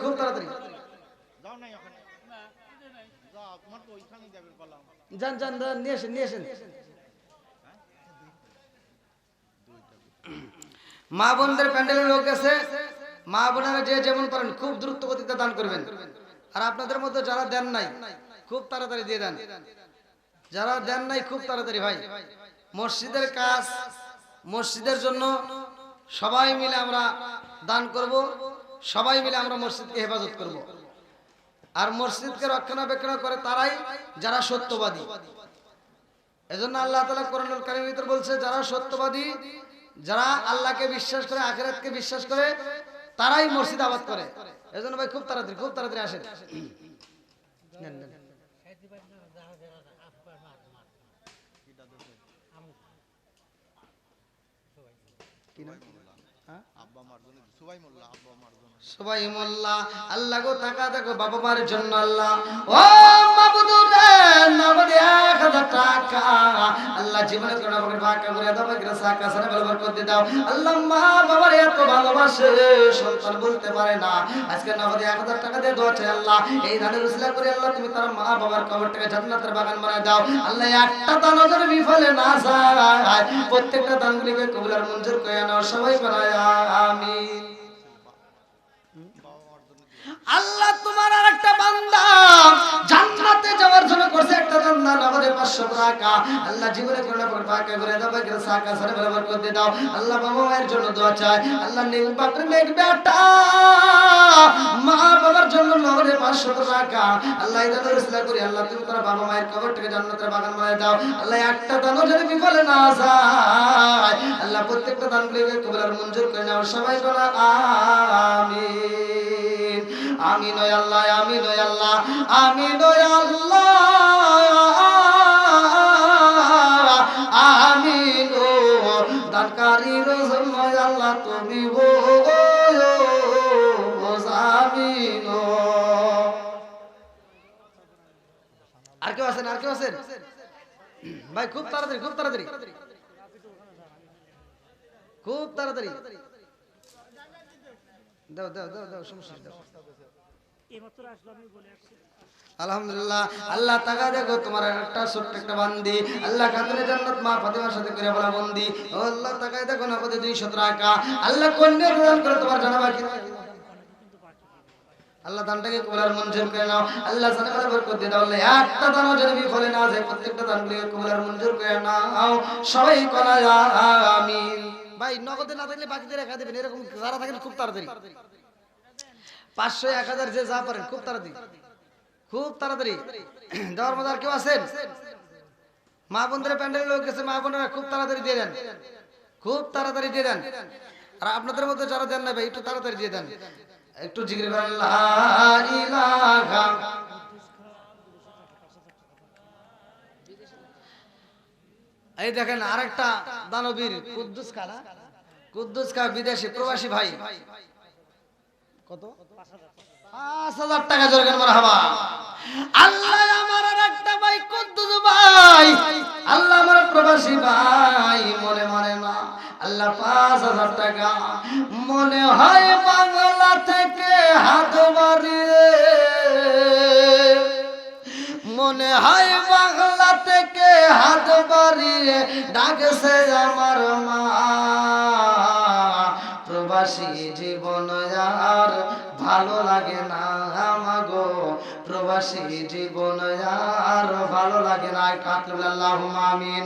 যান নিয়ে আসেন মা বোনদের প্যান্ডেলের লোক আছে মা বোনেরা যে যেমন পারেন খুব দ্রুত গতিতে দান করবেন আর আপনাদের মধ্যে যারা দেন নাই খুব তাড়াতাড়ি দিয়ে দেন যারা দেন নাই খুব তাড়াতাড়ি ভাই মসজিদের কাজ মসজিদের জন্য সবাই মিলে আমরা দান করব সবাই মিলে আমরা মসজিদকে হেফাজত করব আর মসজিদকে রক্ষণাবেক্ষণ করে তারাই যারা সত্যবাদী এজন্য আল্লাহ তাআলা কোরআনুল কারীমের ভিতর বলছে যারা সত্যবাদী যারা আল্লাহকে বিশ্বাস করে আখিরাতকে বিশ্বাস করে তারাই মসজিদ আবাদ করে এজন্য ভাই খুব তাড়াতাড়ি আসেন সবাই মোল্লা আল্লাহ গো টাকা দেখো বাবা মার জন্য আল্লাহ ও মাবুদুর রে নগদ 1000 টাকা আল্লাহ জীবনে কোন বকর ভাকা করে দাও বকর সাকা সারা বলবার করতে দাও আল্লাহ মা বাবার এত ভালোবাসে সন্তান বলতে পারে না আজকে নগদ 1000 টাকা দিয়ে দোয়া চাই আল্লাহ এই দানের উসিলা করে আল্লাহ তুমি তার মা বাবার কবরটাকে জান্নাতের বাগান বানায় দাও আল্লাহ একটা দান যেন বিফলে না যায় প্রত্যেকটা দানগুলিকে কবুল আর মঞ্জুর করে নাও সবাই বলে আমিন আল্লাহ তোমার আরেকটা বান্দা জান্নাতে যাওয়ার জন্য করছে একটা বান্দা নগদে 500 টাকা আল্লাহ জীবনে করোনা পর টাকা করে দাও বকর সাকা সারে বরাবর করতে দাও আল্লাহ বাবা মায়ের জন্য দোয়া চাই আল্লাহ নেক বাপরে নেক বেটা মা বাবার জন্য নগদে 500 টাকা আল্লাহ ইদানের ইসলাম করি আল্লাহ তুমি তার বাবা মায়ের কবরটাকে জান্নাতের বাগান বানায় দাও আল্লাহ একটা দানও যদি বিফলে না যায় আল্লাহ প্রত্যেকটা দানগুলোকে কবুল আর মঞ্জুর করে নাও সবাই বলা আমিন আমিন ও আল্লাহ আমিন ও আল্লাহ আমিন ও আল্লাহ আমিন ও দানকারীর জন্য আল্লাহ তুমি গো আমিন ও আর কেউ আছেন ভাই খুব তাড়াতাড়ি খুব তাড়াতাড়ি দাও দাও দাও দাও সমস্যা দাও আলহামদুলিল্লাহ আল্লাহ তাআলা দেখো তোমার একটা ছোট্ট একটা বান্দি আল্লাহ খাতুনে জান্নাত মা ফাতেমার সাথে করে বলা বন্দি ও আল্লাহ তাকায় দেখো না কত 200 টাকা আল্লাহ কন্যা প্রদান করে তোমার জানাবা কি আল্লাহ দানটাকে কবুল আর মঞ্জুর করে নাও আল্লাহ জানাবার বরকত দিয়ে দাও আল্লাহ একটা দানও যেন বিফলে না যায় প্রত্যেকটা দানগুলোকে কবুল আর মঞ্জুর করে নাও সবাই বলা আমিন ভাই নগদে না থাকলে বাকিদের রেখা দেবেন এরকম যারা থাকেন খুব তাড়াতাড়ি 500 1000 যে যা পারেন খুব তাড়াতাড়ি দেওয়ার মধ্যে আর কেউ আছেন মা বোনদের প্যান্ডেলের লোক গেছে মা বোনেরা খুব তাড়াতাড়ি দিয়ে দেন আর আপনাদের মধ্যে যারা দেন না ভাই একটু তাড়াতাড়ি দিয়ে দেন একটু জিকির করেন লা ইলাহা এই দেখেন আরেকটা দানবীর কুদ্দুস খা বিদেশি প্রবাসী ভাই কত 5000 টাকা জোরে কেন মারহাবা আল্লাহ আমার আরেকটা ভাই কুদ্দুস ভাই আল্লাহ আমার প্রবাসী ভাই মনে না আল্লাহ 5000 টাকা মনে হয় বাংলা থেকে হাত বাড়িয়ে মনে হয় বাংলা থেকে হাত বাড়িয়ে ডাকছে আমার মা প্রবাসী জীবন আর ভালো লাগে না আমাগো প্রবাসী জীবন আর ভালো লাগে না আল্লাহুম্মা আমিন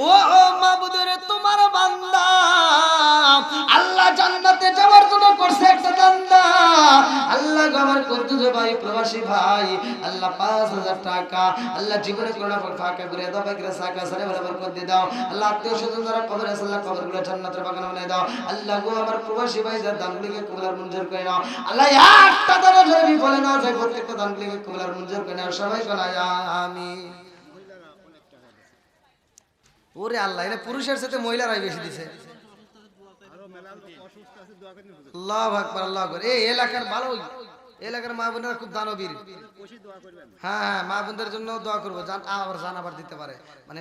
ও মাবুদের তোমার বান্দা আল্লাহ জান্নাতে যাওয়ার জন্য করছে একটা বান্দা আল্লাহ আমার কুদ্দুস ভাই প্রবাসী ভাই আল্লাহ 5000 টাকা আল্লাহ জীবনে করোনা ফাঁকা করে দাও বকর সাকা সারে বরাবর করে দিয়ে দাও আল্লাহ আত্মীয় স্বজন যারা কবরে আছে আল্লাহ কবরগুলো জান্নাতের বাগান বানিয়ে দাও আল্লাহ গো আমার প্রবাসী ভাই যার দানগুলোকে কবুল আর মঞ্জুর করে নাও আল্লাহ একটা দানও যেন বিফলে না যায় প্রত্যেকটা দানগুলোকে কবুল আর মঞ্জুর করে নাও সবাই বলা আমিন ওরে আল্লাহ এটা পুরুষের সাথে মহিলারাই বেশি দিছে আল্লাহু আকবার আল্লাহু আকবার এই এলাকার ভালো এলাকার মা বোনেরা খুব দানবীর হ্যাঁ মা বোনদের জন্য দোয়া করবো আবার জান আবার দিতে পারে মানে